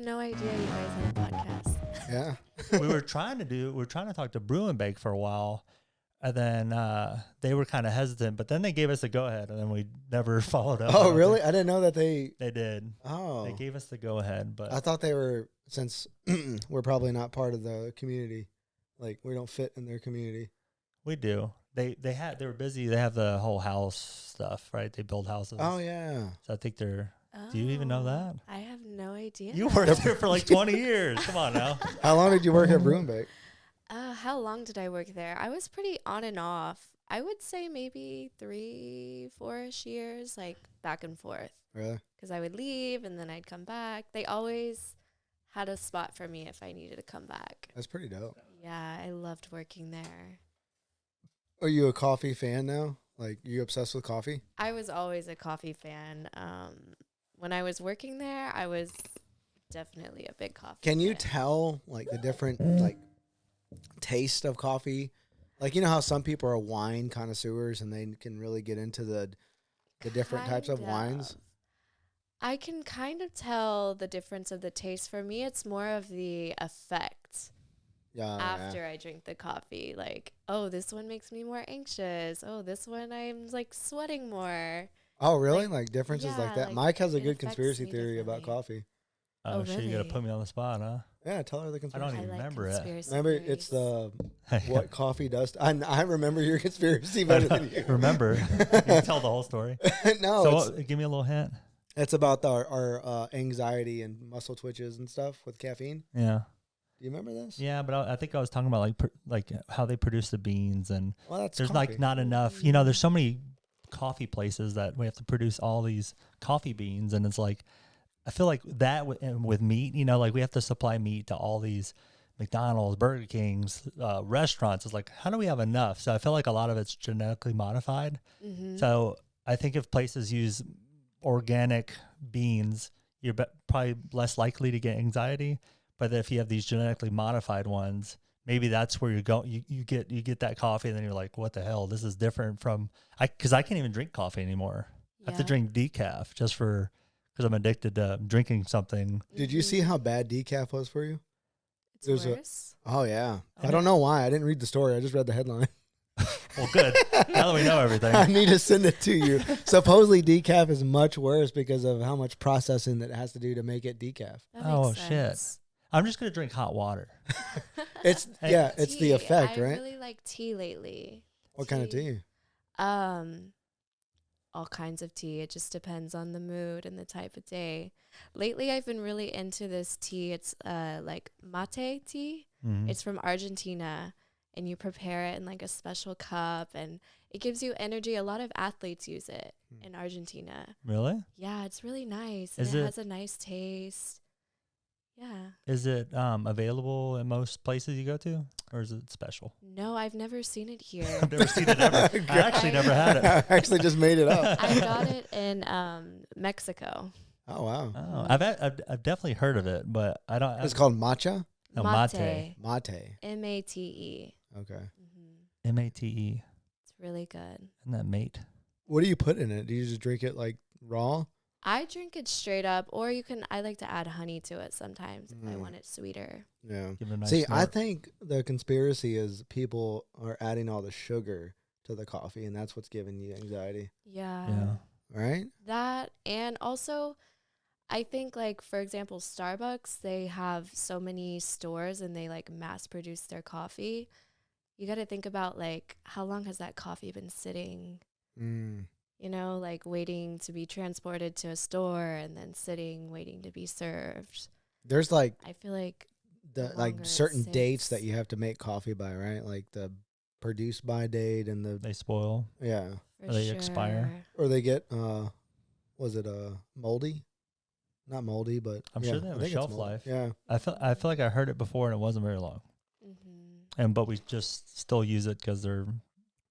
no idea you guys had a podcast. Yeah. we were trying to talk to Brew and Bake for a while, and then they were kind of hesitant, but then they gave us the go ahead, and then we never followed up. Oh, really? I didn't know that they did. Oh. They gave us the go ahead, but I thought they were, since we're probably not part of the community, like we don't fit in their community. we do. They were busy. They have the whole house stuff, right? They build houses. Oh, yeah. So I think they're. Do you even know that? I have no idea. You worked there for like 20 years. Come on now. How long did you work at Brew and Bake? How long did I work there? I was pretty on and off. I would say maybe 3-4-ish years, like back and forth. Really? Because I would leave and then I'd come back. They always had a spot for me if I needed to come back. That's pretty dope. Yeah, I loved working there. Are you a coffee fan now? Like, you obsessed with coffee? I was always a coffee fan. When I was working there, I was definitely a big coffee Can you fan. tell, like, the different, like, taste of coffee? Like, you know how some people are wine connoisseurs and they can really get into the different types of wines? I can kind of tell the difference of the taste. For me, it's more of the effect after I drink the coffee. Like, oh, this one makes me more anxious. Oh, this one I'm, like, sweating more. Oh, really? Like differences like that? like, Mike has a it good affects conspiracy me theory about differently. coffee. Oh, shit, you got to really? put me on the spot, huh? Yeah, tell her the I conspiracy. don't even remember it. conspiracy Remember, theories. it's the what coffee does. I remember your conspiracy I better don't than you. remember. You can tell the whole story. No, So give me a little hint. it's about our anxiety and muscle twitches and stuff with caffeine. Yeah. Do you remember this? Yeah, but I think I was talking about like how they produce the beans, and Well, that's there's coffee. like not enough. You know, there's so many coffee places that we have to produce all these coffee beans, and it's like I feel like that with meat. You know, like we have to supply meat to all these McDonald's, Burger Kings, restaurants. It's like, how do we have enough? So I feel like a lot of it's genetically modified. Mm-hmm. So I think if places use organic beans, you're probably less likely to get anxiety. But if you have these genetically modified ones, maybe that's where you're going. You get that coffee, and then you're like, "What the hell? This is different from." Because I can't even drink coffee anymore. I have to drink decaf just because I'm addicted to drinking something. Did you see how bad decaf was for you? It's there's a- worse? Oh yeah. I don't know why. I didn't read the story. I just read the headline. Well, good. Now that we know everything. I need to send it to you. Supposedly decaf is much worse because of how much processing that it has to do to make it decaf. That Oh, makes shit. sense. I'm just gonna drink hot water. It's Hey. yeah, it's the Tea. effect, I right? really like tea lately. What kind of tea? All kinds of tea. It just depends on the mood and the type of day. Lately, I've been really into this tea. It's like mate tea. Mhm. It's from Argentina, and you prepare it in like a special cup, and it gives you energy. A lot of athletes use it in Argentina. Really? Yeah, it's really nice, and Is it it- has a nice taste. Yeah. Is it available in most places you go to, or is it special? No, I've never seen it here. I've never seen it ever. I actually never had it. I actually just made it up. I got it in Mexico. Oh wow. Oh, I've definitely heard of it, but I don't. It's called matcha? no, mate. Mate. M-A-T-E. Okay. Mm-hmm. MATE. It's really good. Isn't that mate? What do you put in it? Do you just drink it like raw? I drink it straight up, or I like to add honey to it sometimes if I Mm. want it sweeter. Yeah. Give it a nice See, I snort. think the conspiracy is people are adding all the sugar to the coffee, and that's what's giving you anxiety, Yeah. Yeah. right? That, and also I think, like, for example, Starbucks, they have so many stores and they like mass produce their coffee. You got to think about like how long has that coffee been sitting? Mm. You know, like waiting to be transported to a store and then sitting waiting to be served. There's like I feel like the longer it certain dates sits. that you have to make coffee by, right? Like the produced by date and the They spoil. yeah, for They expire. sure. or they get was it moldy? Not moldy, but I'm yeah, sure they have I a think it's shelf moldy. life. Yeah. I feel like I heard it before and it wasn't very long. But we just still use it because they're.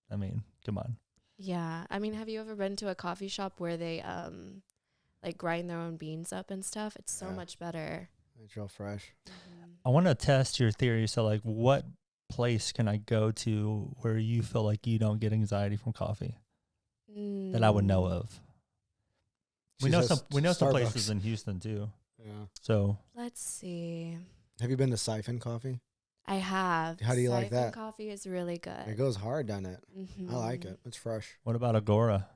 I mean, come on. Yeah. I mean, have you ever been to a coffee shop where they like grind their own beans up and stuff? It's so Yeah. much better. It's real fresh. I want to test your theory. So, like, what place can I go to where you feel like you don't get anxiety from coffee that I would know of? We She know says some. We know some Starbucks. places in Houston too. Yeah. So let's see. Have you been to Siphon Coffee? I have. How do you like that? Coffee is really good. It goes hard, doesn't it? Mm-hmm. I like it. It's fresh. what about Agora?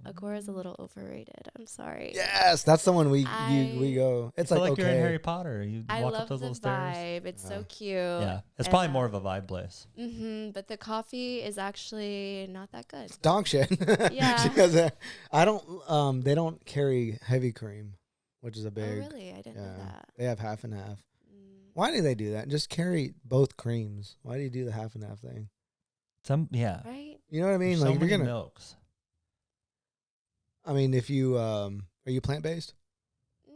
Agora's a little overrated. I'm sorry. Yes, that's the one we go. It's like you're in okay. Harry Potter. You I walk love up those the little stairs. vibe. It's so cute. Yeah, it's probably more of a vibe place. But the coffee is actually not that good. It's dog shit. Yeah. Because I don't. They don't carry heavy cream, which is a big. Oh, really? I didn't know that. They have half and half. Why do they do that? Just carry both creams. Why do you do the half and half thing? Right? You know what I mean? There's like so many you're gonna milks. I mean, if you are you plant based?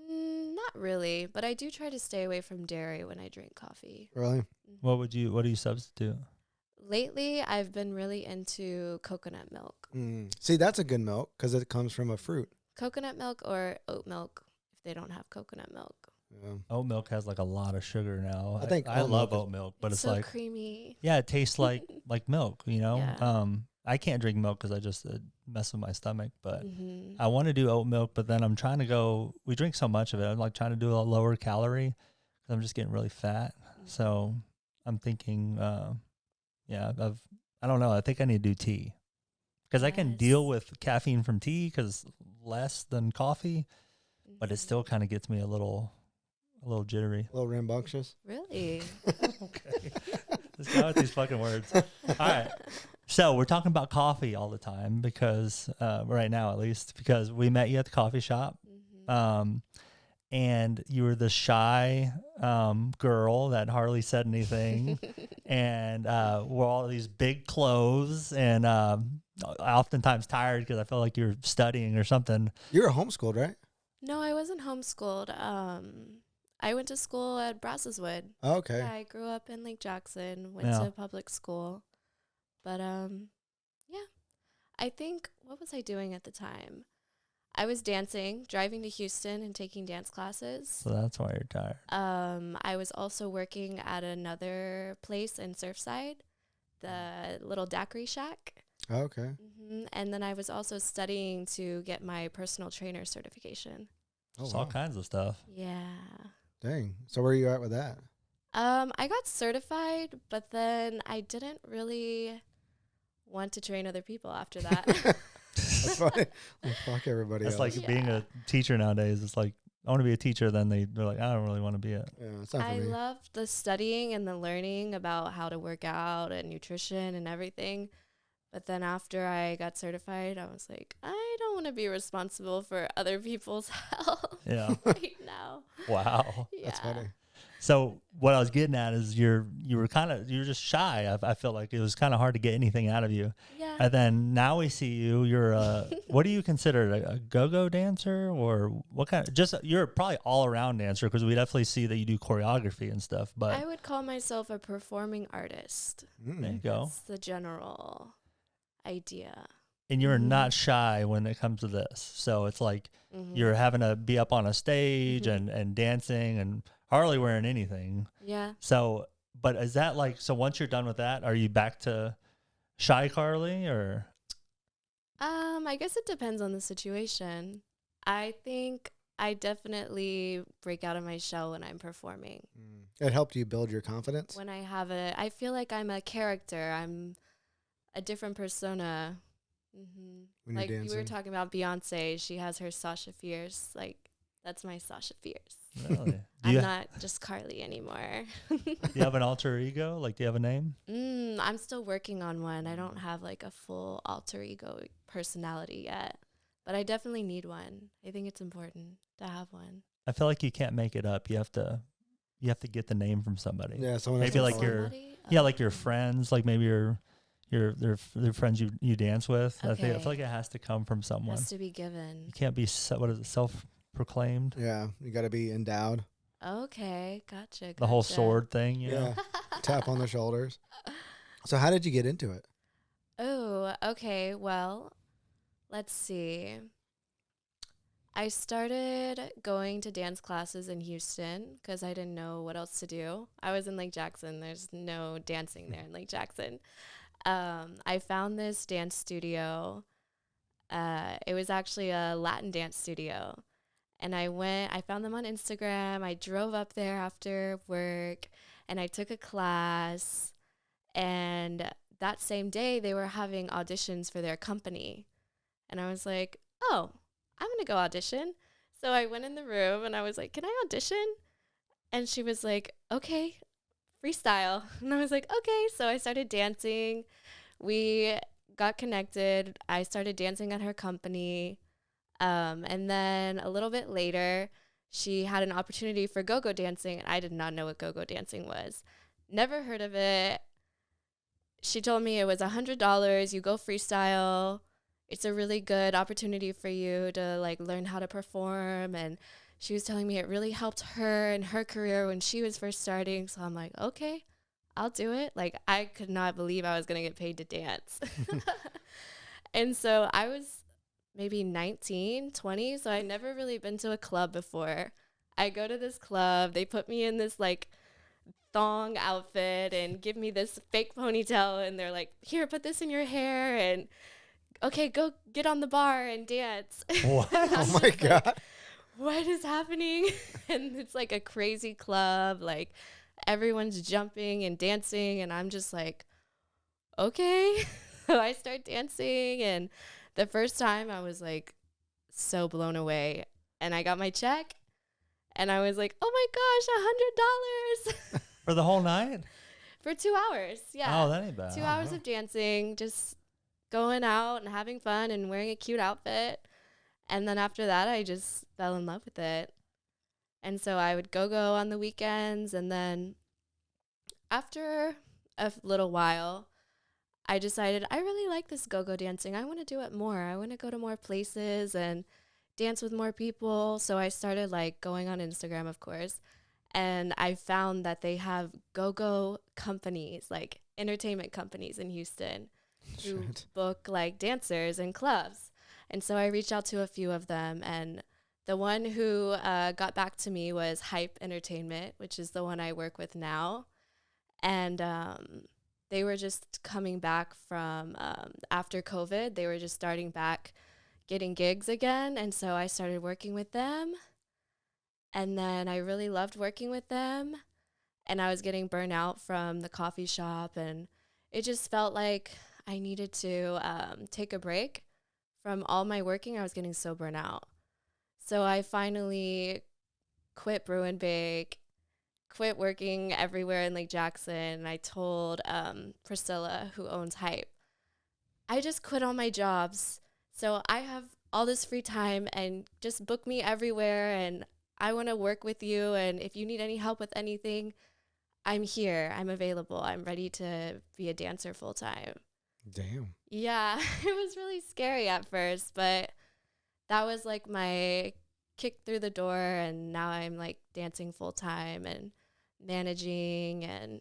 Not really, but I do try to stay away from dairy when I drink coffee. Really? What do you substitute? Lately, I've been really into coconut milk. See, that's a good milk because it comes from a fruit. Coconut milk or oat milk if they don't have coconut milk. Yeah. Oat milk has like a lot of sugar now. I think I love oat milk, but it's so like creamy. Yeah, it tastes like milk. You know. Yeah. I can't drink milk because I just mess with my stomach. But I want to do oat milk, but then I'm trying to go. We drink so much of it. I'm like trying to do a lower calorie because I'm just getting really fat. So I'm thinking, I don't know. I think I need to do tea because I can deal with caffeine from tea because less than coffee, but it still kind of gets me a little jittery, a little rambunctious. Really? Okay. Let's go with these fucking words. All right. So we're talking about coffee all the time because right now, at least, because we met you at the coffee shop. And you were the shy girl that hardly said anything, and wore all these big clothes, and oftentimes tired because I felt like you were studying or something. You were homeschooled, right? No, I wasn't homeschooled. I went to school at Brasseswood. Oh, okay. Yeah, I grew up in Lake Jackson, went to public school. But, I think, what was I doing at the time? I was dancing, driving to Houston and taking dance classes. So that's why you're tired. I was also working at another place in Surfside, the little daiquiri shack. Oh, okay. And then I was also studying to get my personal trainer certification. Oh, all kinds of stuff. Yeah. Dang. So where are you at with that? I got certified, but then I didn't really want to train other people after that. That's funny. Well, fuck everybody else. That's like being a teacher nowadays. It's like, I want to be a teacher. Then they're like, I don't really want to be it. Yeah, it's not for I me. loved the studying and the learning about how to work out and nutrition and everything. But then after I got certified, I was like, I don't want to be responsible for other people's health right now. Wow. Yeah. That's funny. So what I was getting at is you were just shy. I felt like it was kind of hard to get anything out of you. Yeah. And then now we see you're what do you consider a go-go dancer, or what kind of, you're probably all around dancer because we definitely see that you do choreography and stuff, but I would call myself a performing artist. There you go. That's the general idea. And you're not shy when it comes to this. So it's like you're having to be up on a stage and dancing and hardly wearing anything. Yeah. So, but is that like, so once you're done with that, are you back to shy Carly or? I guess it depends on the situation. I think I definitely break out of my shell when I'm performing. It helped you build your confidence? When I feel like I'm a character. I'm a different persona. When like you're we dancing. were talking about Beyonce, she has her Sasha Fierce. Like that's my Sasha Fierce. Really? I'm not just Carly anymore. Do you have an alter ego? Like, do you have a name? I'm still working on one. I don't have like a full alter ego personality yet, but I definitely need one. I think it's important to have one. I feel like you can't make it up. You have to get the name from somebody. Yeah, someone maybe like your your friends, like maybe your friends you dance with. Okay. I feel like it has to come from someone. It has to be given. You can't be self-proclaimed. Yeah, you got to be endowed. Okay, gotcha. The whole sword thing, you know? Tap on the shoulders. So how did you get into it? Oh, okay. Well, let's see. I started going to dance classes in Houston because I didn't know what else to do. I was in Lake Jackson. There's no dancing there in Lake Jackson. I found this dance studio. It was actually a Latin dance studio. And I found them on Instagram. I drove up there after work and I took a class. And that same day, they were having auditions for their company. And I was like, oh, I'm going to go audition. So I went in the room and I was like, can I audition? And she was like, okay, freestyle. And I was like, okay. So I started dancing. We got connected. I started dancing at her company. And then a little bit later, she had an opportunity for GoGo dancing. And I did not know what GoGo dancing was. Never heard of it. She told me it was $100. You go freestyle. It's a really good opportunity for you to like learn how to perform. And she was telling me it really helped her in her career when she was first starting. So I'm like, okay, I'll do it. Like, I could not believe I was going to get paid to dance. And so I was maybe 19, 20. So I'd never really been to a club before. I go to this club. They put me in this like thong outfit and give me this fake ponytail. And they're like, here, put this in your hair. And okay, go get on the bar and dance. Wow. Oh my God. Like, what is happening? And it's like a crazy club. Like everyone's jumping and dancing. And I'm just like, okay. So I start dancing. And the first time I was like so blown away. And I got my check. And I was like, oh my gosh, $100. For the whole night? For 2 hours. Yeah. Oh, that ain't bad. 2 hours of dancing, just going out and having fun and wearing a cute outfit. And then after that, I just fell in love with it. And so I would go on the weekends. And then after a little while, I decided I really like this go-go dancing. I want to do it more. I want to go to more places and dance with more people. So I started like going on Instagram, of course. And I found that they have go-go companies, like entertainment companies in Houston who book like dancers and clubs. And so I reached out to a few of them. And the one who got back to me was Hype Entertainment, which is the one I work with now. And they were just coming back from after COVID. They were just starting back getting gigs again. And so I started working with them. And then I really loved working with them. And I was getting burnt out from the coffee shop. And it just felt like I needed to take a break from all my working. I was getting so burnt out. So I finally quit Brew and Bake, quit working everywhere in Lake Jackson. And I told Priscilla, who owns Hype, I just quit all my jobs. So I have all this free time and just book me everywhere. And I want to work with you. And if you need any help with anything, I'm here. I'm available. I'm ready to be a dancer full time. Damn. Yeah, it was really scary at first, but that was like my kick through the door. And now I'm like dancing full time and managing and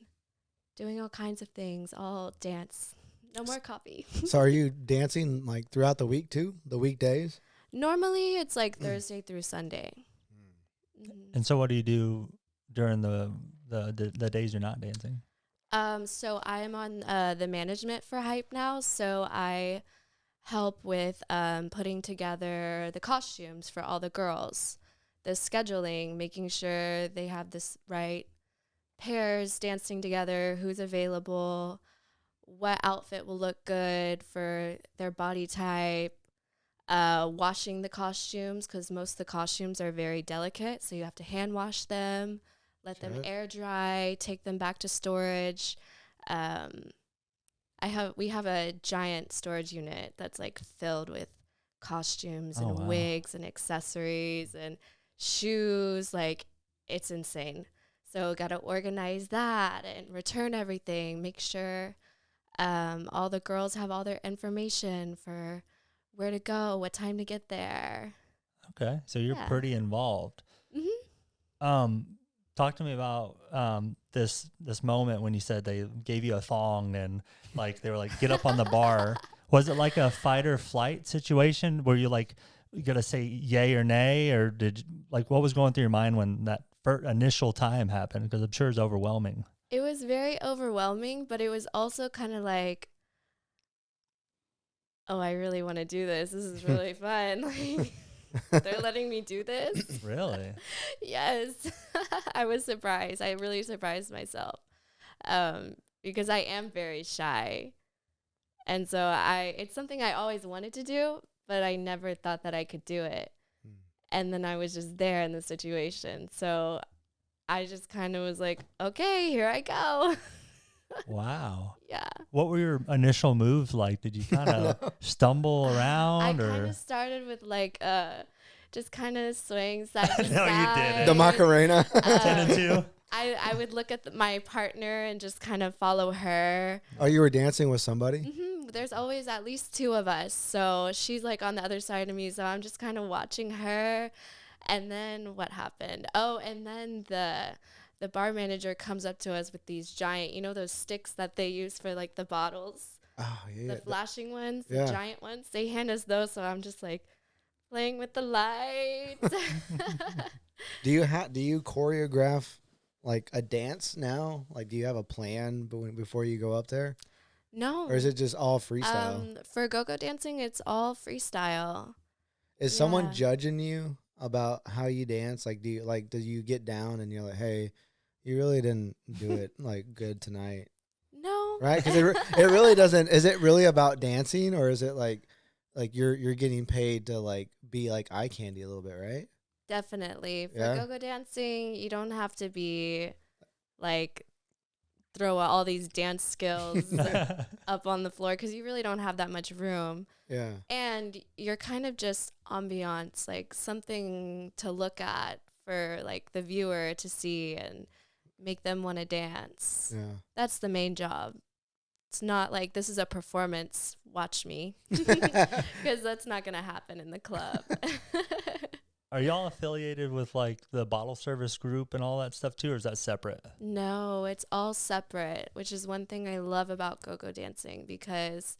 doing all kinds of things, all dance. No more coffee. So are you dancing like throughout the week too? The weekdays? Normally it's like Thursday through Sunday. Mm-hmm. And so what do you do during the days you're not dancing? So I'm on the management for Hype now. So I help with putting together the costumes for all the girls, the scheduling, making sure they have this right pairs dancing together, who's available, what outfit will look good for their body type, washing the costumes because most of the costumes are very delicate. So you have to hand wash them, let them air dry, take them back to storage. We have a giant storage unit that's like filled with costumes and wigs and accessories and shoes. Like it's insane. So got to organize that and return everything, make sure all the girls have all their information for where to go, what time to get there. Okay, so you're pretty involved. Mm-hmm. Talk to me about this moment when you said they gave you a thong and like they were like, get up on the bar. Was it like a fight or flight situation where you like you gotta say yay or nay, or did like what was going through your mind when that initial time happened? Because I'm sure it's overwhelming. It was very overwhelming, but it was also kind of like, oh, I really want to do this. This is really fun. Like, They're letting me do this. Really? Yes. I was surprised. I really surprised myself. Because I am very shy. And so it's something I always wanted to do, but I never thought that I could do it. And then I was just there in the situation. So I just kind of was like, okay, here I go. Wow. Yeah. What were your initial moves like? Did you kind of stumble around? I kind of started with like just kind of swaying side to No, side. you didn't. The Macarena. 10 and 2? I would look at my partner and just kind of follow her. Oh, you were dancing with somebody? Mm-hmm. There's always at least two of us. So she's like on the other side of me. So I'm just kind of watching her. And then what happened? Oh, and then the bar manager comes up to us with these giant, those sticks that they use for like the bottles. Oh, yeah. The flashing ones, yeah. the giant ones. They hand us those. So I'm just like playing with the lights. Do you choreograph like a dance now? Like, do you have a plan before you go up there? No. Or is it just all freestyle? For go-go dancing, it's all freestyle. Is someone judging you about how you dance? Like, do you get down and you're like, hey, you really didn't do it like good tonight? No. Right? Because it really doesn't. Is it really about dancing, or is it like you're getting paid to like be like eye candy a little bit, right? Definitely. For go-go dancing, you don't have to be like throw all these dance skills up on the floor because you really don't have that much room. Yeah. And you're kind of just ambiance, like something to look at for like the viewer to see and make them want to dance. Yeah. That's the main job. It's not like this is a performance, watch me, because that's not going to happen in the club. Are y'all affiliated with like the bottle service group and all that stuff too, or is that separate? No, it's all separate, which is one thing I love about go-go dancing because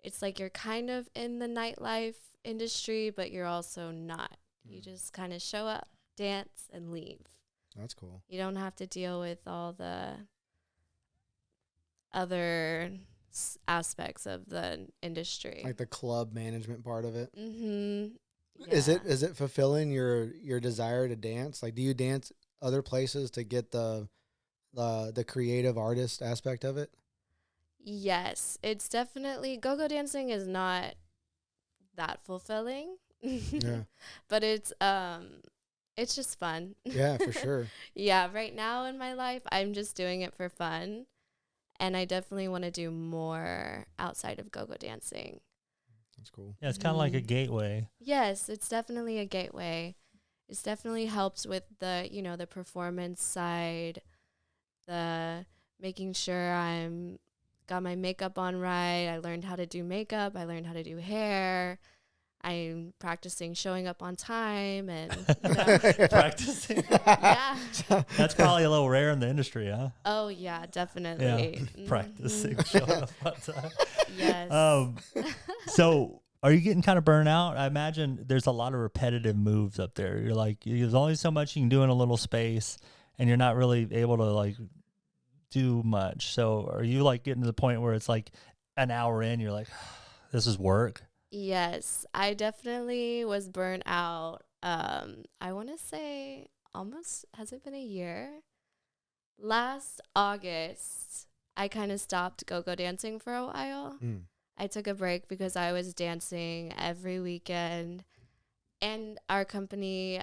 it's like you're kind of in the nightlife industry, but you're also not. You just kind of show up, dance, and leave. That's cool. You don't have to deal with all the other aspects of the industry. Like the club management part of it. Mm-hmm. Yeah. Is it fulfilling your desire to dance? Like, do you dance other places to get the creative artist aspect of it? Yes, it's definitely go-go dancing is not that fulfilling. Yeah. But it's just fun. Yeah, for sure. Yeah, right now in my life, I'm just doing it for fun. And I definitely want to do more outside of go-go dancing. That's cool. Yeah, it's kind of like a gateway. Yes, it's definitely a gateway. It definitely helps with the, the performance side, the making sure I'm got my makeup on right. I learned how to do makeup. I learned how to do hair. I'm practicing showing up on time and practicing. Yeah. That's probably a little rare in the industry, huh? Oh yeah, definitely. Yeah. Practicing showing up on time. Yes. So are you getting kind of burnt out? I imagine there's a lot of repetitive moves up there. You're like, there's only so much you can do in a little space, and you're not really able to like do much. So are you like getting to the point where it's like an hour in, you're like, this is work? Yes, I definitely was burnt out. I want to say almost, has it been a year? Last August, I kind of stopped go-go dancing for a while. I took a break because I was dancing every weekend, and our company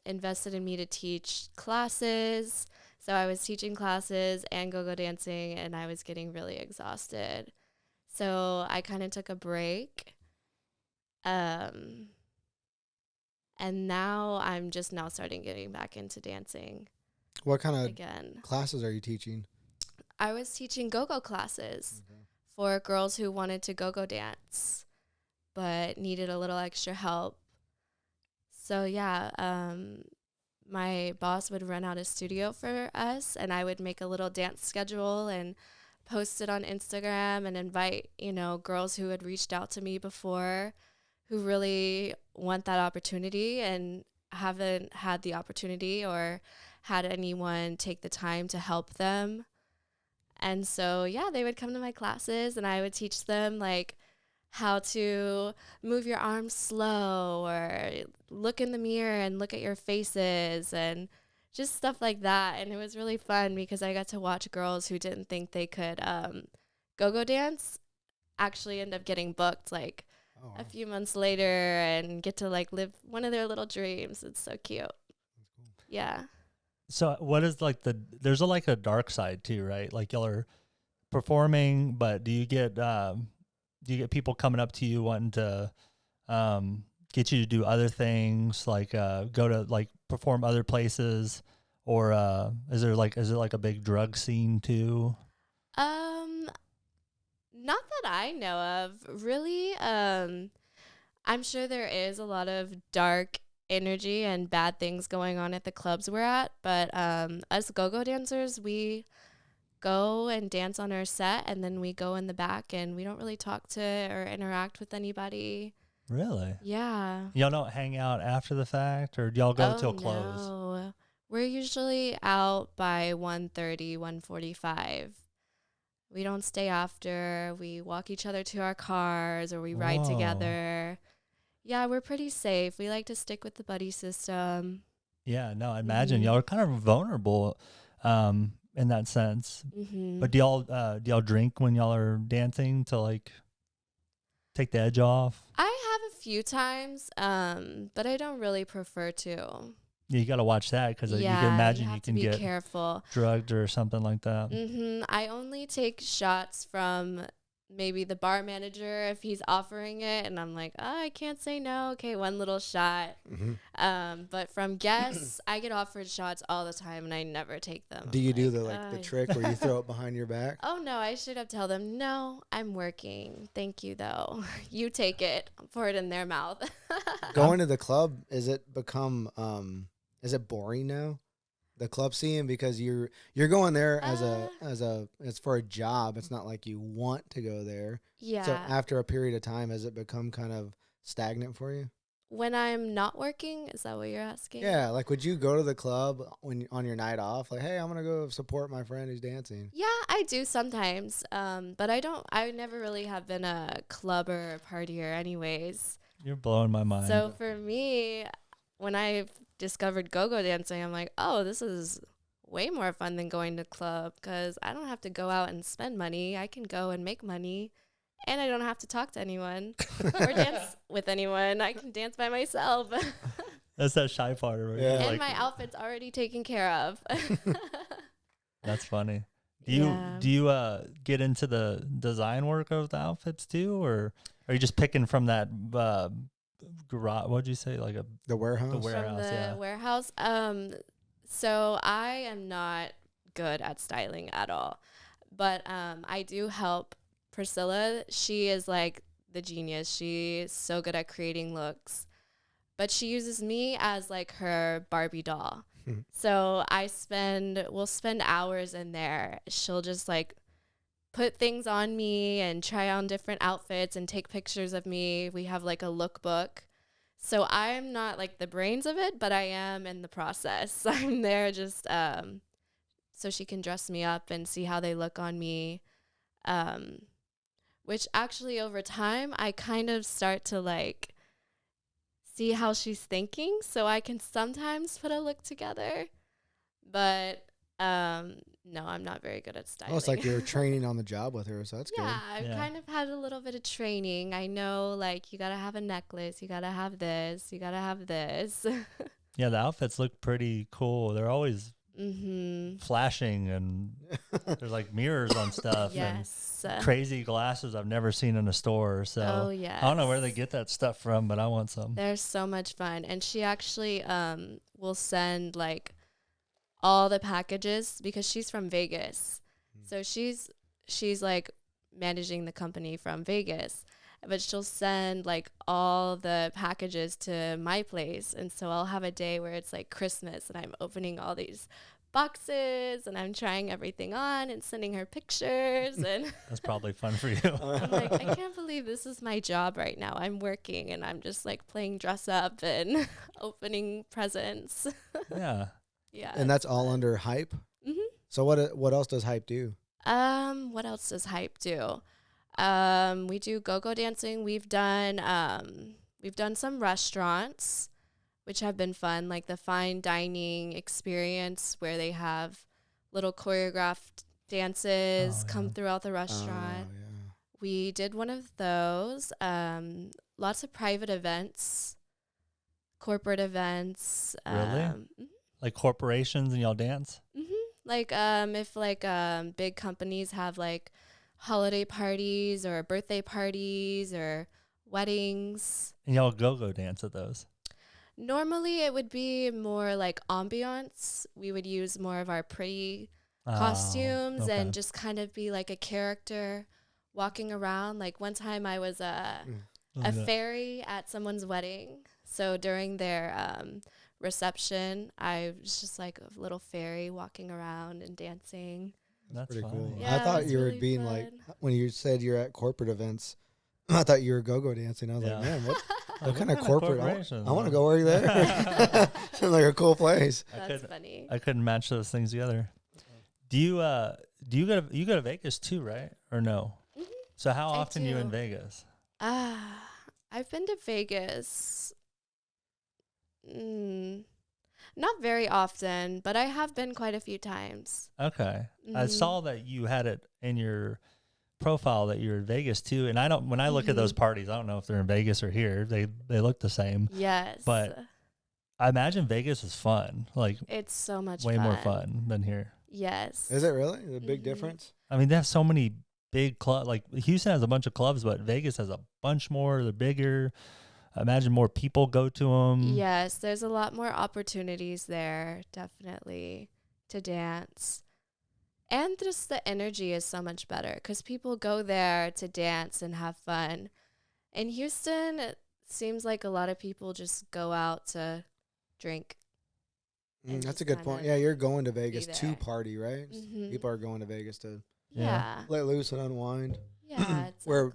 invested in me to teach classes. So I was teaching classes and go-go dancing, and I was getting really exhausted. So I kind of took a break. And now I'm just now starting getting back into dancing. What kind of again classes are you teaching? I was teaching go-go classes for girls who wanted to go-go dance but needed a little extra help. So yeah, my boss would rent out a studio for us, and I would make a little dance schedule and post it on Instagram and invite, girls who had reached out to me before who really want that opportunity and haven't had the opportunity or had anyone take the time to help them. And so, yeah, they would come to my classes and I would teach them like how to move your arms slow or look in the mirror and look at your faces and just stuff like that. And it was really fun because I got to watch girls who didn't think they could go-go dance actually end up getting booked like a few months later and get to like live one of their little dreams. It's so cute. That's cool. Yeah. So what is like there's like a dark side too, right? Like y'all are performing, but do you get people coming up to you wanting to get you to do other things, like go to like perform other places, or is it like a big drug scene too? Not that I know of, really. I'm sure there is a lot of dark energy and bad things going on at the clubs we're at, but us go-go dancers, we go and dance on our set, and then we go in the back, and we don't really talk to or interact with anybody. Really? Yeah. Y'all don't hang out after the fact, or do y'all go till close? No. We're usually out by 1:30, 1:45. We don't stay after. We walk each other to our cars, or we ride together. Yeah, we're pretty safe. We like to stick with the buddy system. Yeah, no, I imagine y'all are kind of vulnerable in that sense. Mm-hmm. But do y'all drink when y'all are dancing to like take the edge off? I have a few times, but I don't really prefer to. Yeah, you got to watch that because you can imagine you can get careful. drugged or something like that. Mm-hmm. I only take shots from maybe the bar manager if he's offering it, and I'm like, oh, I can't say no. Okay, one little shot. Mm-hmm. But from guests, I get offered shots all the time, and I never take them. Do you do the trick where you throw it behind your back? Oh no, I should have told them, no, I'm working. Thank you though. You take it, pour it in their mouth. Going to the club, is it boring now? The club scene, because you're going there as it's for a job. It's not like you want to go there. Yeah. So after a period of time, has it become kind of stagnant for you? When I'm not working, is that what you're asking? Yeah, like would you go to the club on your night off? Like, hey, I'm gonna go support my friend who's dancing. Yeah, I do sometimes. But I never really have been a clubber or partier anyways. You're blowing my mind. So for me, when I discovered go-go dancing, I'm like, oh, this is way more fun than going to club because I don't have to go out and spend money. I can go and make money, and I don't have to talk to anyone or dance with anyone. I can dance by myself. That's that shy part, right? Yeah. And like, my outfit's already taken care of. That's funny. Do you get into the design work of the outfits too, or are you just picking from that garage? What'd you say? Like the warehouse? From the warehouse. So I am not good at styling at all, but I do help Priscilla. She is like the genius. She's so good at creating looks, but she uses me as like her Barbie doll. So we'll spend hours in there. She'll just like put things on me and try on different outfits and take pictures of me. We have like a lookbook. So I'm not like the brains of it, but I am in the process. I'm there just so she can dress me up and see how they look on me. Which actually over time, I kind of start to like see how she's thinking. So I can sometimes put a look together. But no, I'm not very good at styling. Oh, it's like you're training on the job with her, so that's good. Yeah, I've kind of had a little bit of training. I know, like, you got to have a necklace. You got to have this. You got to have this. Yeah, the outfits look pretty cool. They're always flashing, and there's, like, mirrors on stuff. Yes. And crazy glasses I've never seen in a store. So yes. I don't know where they get that stuff from, but I want some. They're so much fun. And she actually will send, like, all the packages because she's from Vegas. So she's like managing the company from Vegas, but she'll send like all the packages to my place. And so I'll have a day where it's like Christmas and I'm opening all these boxes and I'm trying everything on and sending her pictures. And that's probably fun for you. I'm like, I can't believe this is my job right now. I'm working and I'm just like playing dress up and opening presents. Yeah. Yeah. And that's all under Hype? Mm-hmm. So what else does Hype do? What else does Hype do? We do go-go dancing. We've done some restaurants, which have been fun, like the fine dining experience where they have little choreographed dances come throughout the restaurant. Yeah. We did one of those. Lots of private events, corporate events. Really? Like corporations and y'all dance? Like if like big companies have like holiday parties or birthday parties or weddings. And y'all go-go dance at those? Normally it would be more like ambiance. We would use more of our pretty costumes and just kind of be like a character walking around. Like one time I was a fairy at someone's wedding. So during their reception, I was just like a little fairy walking around and dancing. That's pretty funny. cool. Yeah, I thought you were really being fun. like, when you said you're at corporate events, I thought you were go-go dancing. I was like, man, what kind of corporate? I want to go work there. Sounds like a cool place. That's funny. I couldn't match those things together. Do you go to Vegas too, right? Or no? Mm-hmm. So how often are you in Vegas? I've been to Vegas. Not very often, but I have been quite a few times. Okay. I saw that you had it in your profile that you're in Vegas too. And when I look at those parties, I don't know if they're in Vegas or here. They look the same. Yes. But I imagine Vegas is fun. Like it's so much way more fun than here. Yes. Is it really? The big difference? I mean, they have so many big clubs. Like Houston has a bunch of clubs, but Vegas has a bunch more. They're bigger. I imagine more people go to them. Yes, there's a lot more opportunities there, definitely, to dance. And just the energy is so much better because people go there to dance and have fun. In Houston, it seems like a lot of people just go out to drink. That's a good point. Yeah, you're going to Vegas to party, right? People are going to Vegas to let loose and unwind. Yeah, exactly. Where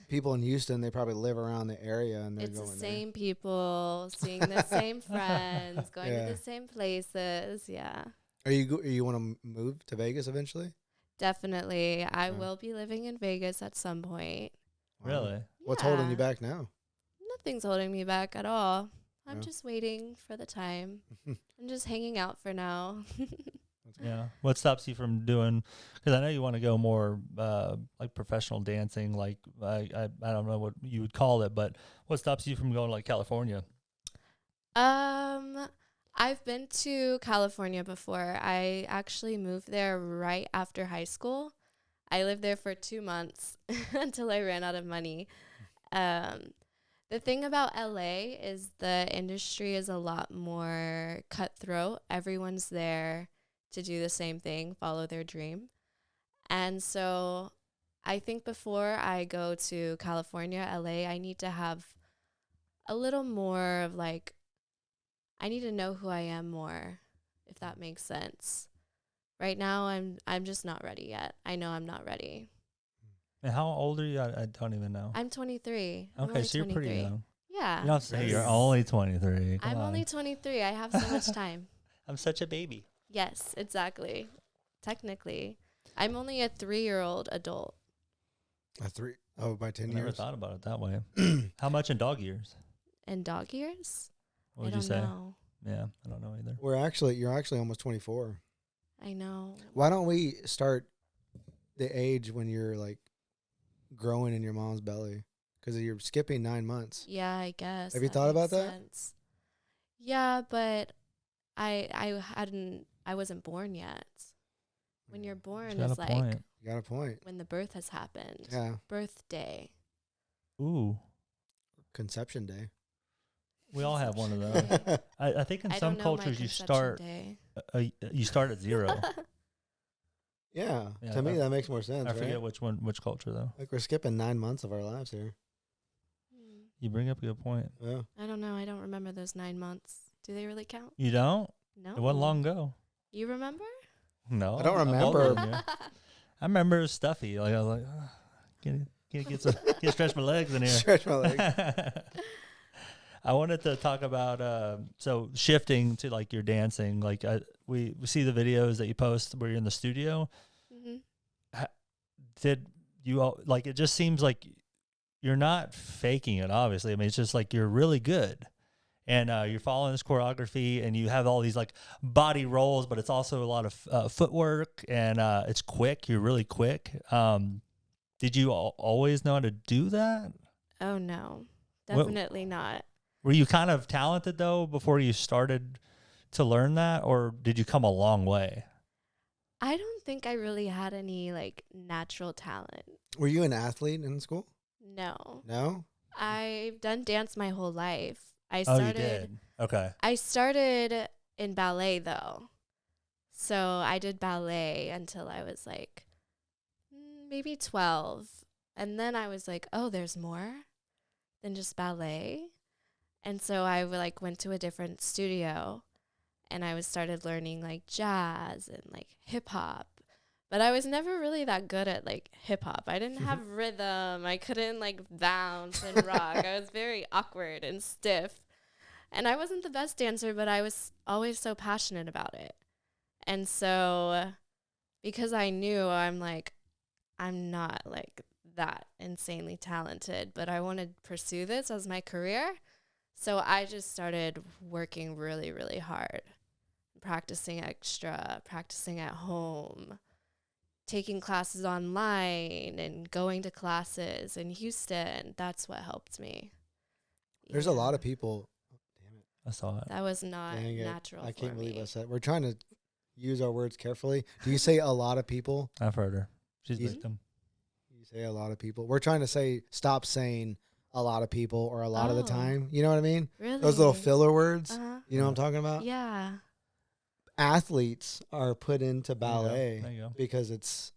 people in Houston, they probably live around the area and they're it's going the same people, seeing the same friends, going to the same places. Yeah. You want to move to Vegas eventually? Definitely. I will be living in Vegas at some point. Really? What's holding you back now? Nothing's holding me back at all. I'm just waiting for the time. I'm just hanging out for now. Yeah. What stops you from doing? Because I know you want to go more like professional dancing. Like I don't know what you would call it, but what stops you from going like California? I've been to California before. I actually moved there right after high school. I lived there for 2 months until I ran out of money. The thing about LA is the industry is a lot more cutthroat. Everyone's there to do the same thing, follow their dream. And so I think before I go to California, LA, I need to have a little more of like, I need to know who I am more, if that makes sense. Right now, I'm just not ready yet. I know I'm not ready. And how old are you? I don't even know. I'm 23. Okay, so you're pretty young. Yeah. You don't say you're only 23. I'm only 23. I have so much time. I'm such a baby. Yes, exactly. Technically. I'm only a 3-year-old adult. A 3? Oh, by 10 years? I never thought about it that way. How much in dog years? In dog years? What would you say? Know. Yeah, I don't know either. You're actually almost 24. I know. Why don't we start the age when you're like growing in your mom's belly? Because you're skipping 9 months. Yeah, I guess. Have you thought about that? Yeah, but I wasn't born yet. When you're born, it's like you got a point. When the birth has happened. Yeah. Birthday. Ooh. Conception day. We all have one of those. I think in some cultures you start at 0. Yeah. To me, that makes more sense. I forget which culture though. Like we're skipping 9 months of our lives here. You bring up a good point. Yeah. I don't know. I don't remember those 9 months. Do they really count? You don't? No. It wasn't long ago. You remember? No. I don't remember. I remember it was stuffy. Like I was like, get stretch my legs in here. Stretch my legs. I wanted to talk about so shifting to like your dancing. Like we see the videos that you post where you're in the studio. Mm-hmm. Did like, it just seems like you're not faking it, obviously. I mean, it's just like you're really good. And you're following this choreography, and you have all these like body rolls, but it's also a lot of footwork, and it's quick. You're really quick. Did you always know how to do that? Oh, no, definitely not. Were you kind of talented, though, before you started to learn that, or did you come a long way? I don't think I really had any like natural talent. Were you an athlete in school? No. No? I've done dance my whole life. You did? Okay. I started in ballet, though. So I did ballet until I was like maybe 12. And then I was like, oh, there's more than just ballet. And so I like went to a different studio, and I started learning like jazz and like hip hop. But I was never really that good at like hip hop. I didn't have rhythm. I couldn't like bounce and rock. I was very awkward and stiff. And I wasn't the best dancer, but I was always so passionate about it. And so because I knew I'm not like that insanely talented, but I want to pursue this as my career. So I just started working really, really hard, practicing extra, practicing at home, taking classes online and going to classes in Houston. That's what helped me. There's a lot of people. Damn it. I saw it. That was not natural. I can't believe I said. We're trying to use our words carefully. Do you say a lot of people? I've heard her. She's victim. You say a lot of people. We're trying to say stop saying a lot of people or a lot of the time. You know what I mean? Really? Those little filler words. Uh-huh. You know what I'm talking about? Yeah. Athletes are put into ballet There you go. because it's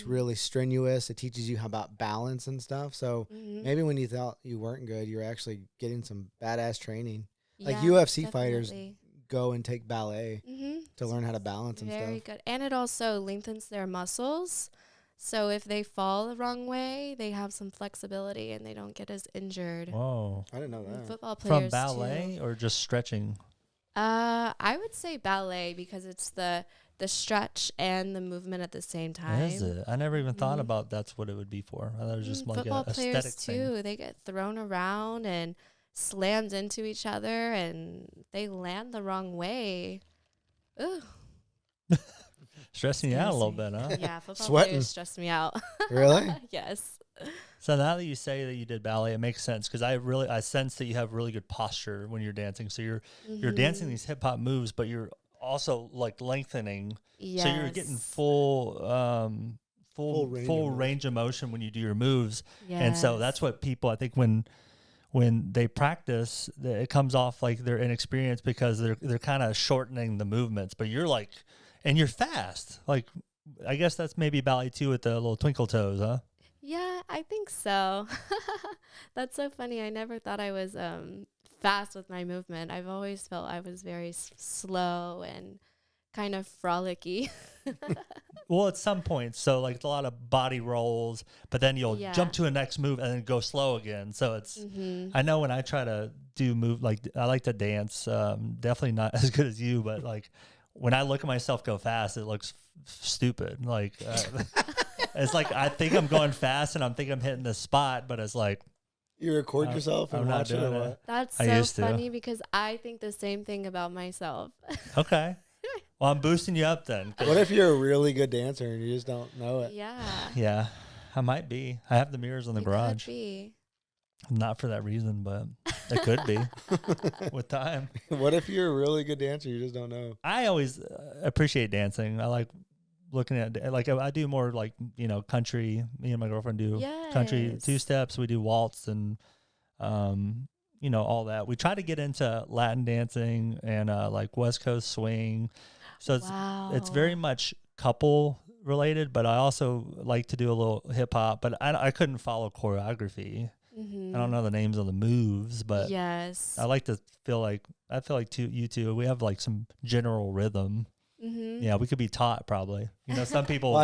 really strenuous. It teaches you how about balance and stuff. So maybe when you thought you weren't good, you're actually getting some badass training. Like UFC fighters go and take ballet to learn how to balance and stuff. Very good. And it also lengthens their muscles. So if they fall the wrong way, they have some flexibility and they don't get as injured. Whoa. I didn't know that. Football players From ballet too. Or just stretching? I would say ballet because it's the stretch and the movement at the same time. Is it? I never even thought about that's what it would be for. I thought it was just like football a aesthetic players thing. too. They get thrown around and slammed into each other, and they land the wrong way. Ooh. Stressing you out a little bit, huh? Yeah, football Sweating. players stress me out. Really? Yes. So now that you say that you did ballet, it makes sense because I sense that you have really good posture when you're dancing. So you're dancing these hip hop moves, but you're also like lengthening. Yes. So you're getting full range of motion when you do your moves. Yes. And so that's what people, I think, when they practice, it comes off like they're inexperienced because they're kind of shortening the movements. But you're like, and you're fast. Like, I guess that's maybe ballet too with the little twinkle toes, huh? Yeah, I think so. That's so funny. I never thought I was fast with my movement. I've always felt I was very slow and kind of frolicky. Well, at some points, so like a lot of body rolls, but then you'll jump to a next move and then go slow again. So it's, I know when I try to do move, like I like to dance, definitely not as good as you, but like when I look at myself go fast, it looks stupid. Like it's like I think I'm going fast and I'm thinking I'm hitting the spot, but it's like you record yourself and watch it or what? That's so funny because I think the same thing about myself. Okay. Well, I'm boosting you up then. What if you're a really good dancer and you just don't know it? Yeah. Yeah, I might be. I have the mirrors in the garage. Could be. Not for that reason, but it could be with time. What if you're a really good dancer? You just don't know. I always appreciate dancing. I like looking at, like, I do more like, country. Me and my girlfriend do country 2-steps. We do waltz and, all that. We try to get into Latin dancing and like West Coast swing. So it's very much couple related, but I also like to do a little hip hop, but I couldn't follow choreography. I don't know the names of the moves, but I like to feel like you two, we have like some general rhythm. Yeah, we could be taught probably. Some people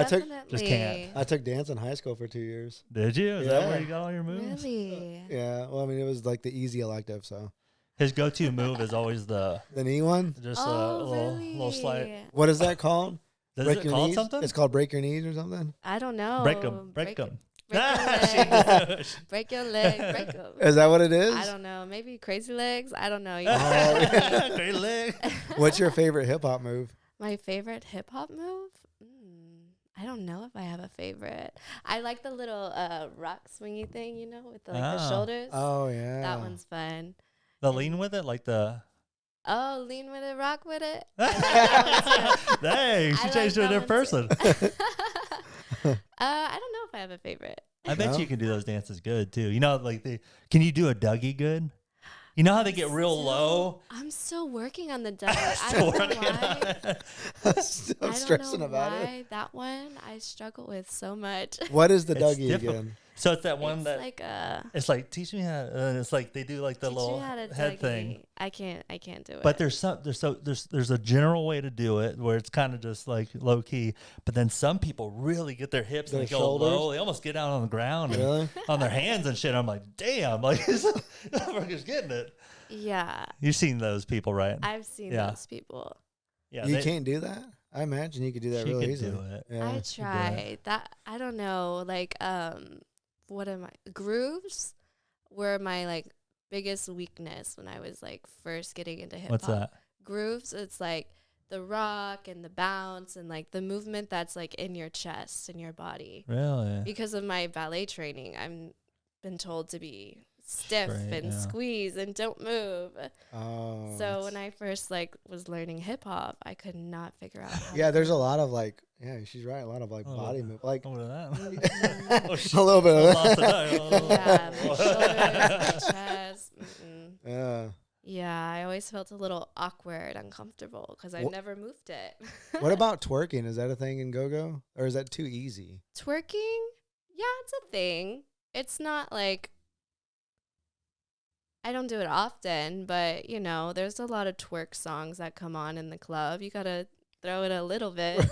just can't. I took dance in high school for 2 years. Did you? Is that where you got all your moves? Really? Yeah. Well, I mean, it was like the easy elective, so. His go-to move is always the knee one? Just a little slide. What is that called? Is it called something? It's called break your knees or something. I don't know. Break them. Break your legs. Break your leg. Break them. Is that what it is? I don't know. Maybe crazy legs. I don't know. Crazy leg. What's your favorite hip hop move? My favorite hip hop move? I don't know if I have a favorite. I like the little rock swingy thing, with the shoulders. Oh yeah, that one's fun. The lean with it, like the. Oh, lean with it, rock with it. Dang, she changed to a different person. I don't know if I have a favorite. I bet you can do those dances good too. Can you do a Dougie good? You know how they get real low? I'm still working on the Dougie. I don't know why. I'm stressing about it. That one I struggle with so much. What is the Dougie again? So it's that one it's like teach me how. It's like they do like the little head Dougie thing. I can't do it. But there's a general way to do it where it's kind of just like low key. But then some people really get their hips and they go low. They almost get down on the ground and on their hands and shit. I'm like, damn, like this motherfucker's getting it. Yeah. You've seen those people, right? I've seen those people. Yeah. You can't do that? I imagine you could do that really easily. Do it. Yeah, I try that. I don't know. Like, what am I? Grooves were my biggest weakness when I was first getting into hip hop. What's that? Grooves. It's like the rock and the bounce and the movement that's in your chest and your body. Really? Because of my ballet training, I'm been told to be stiff and squeeze and don't move. Oh. So when I first was learning hip hop, I could not figure out how to there's a lot of she's right, a lot of body move. A little bit of that. A little bit of that. My shoulders, my chest. Yeah. Yeah, I always felt a little awkward, uncomfortable because I never moved it. What about twerking? Is that a thing in go-go? Or is that too easy? Twerking? Yeah, it's a thing. It's not I don't do it often, but, there's a lot of twerk songs that come on in the club. You got to throw it a little bit.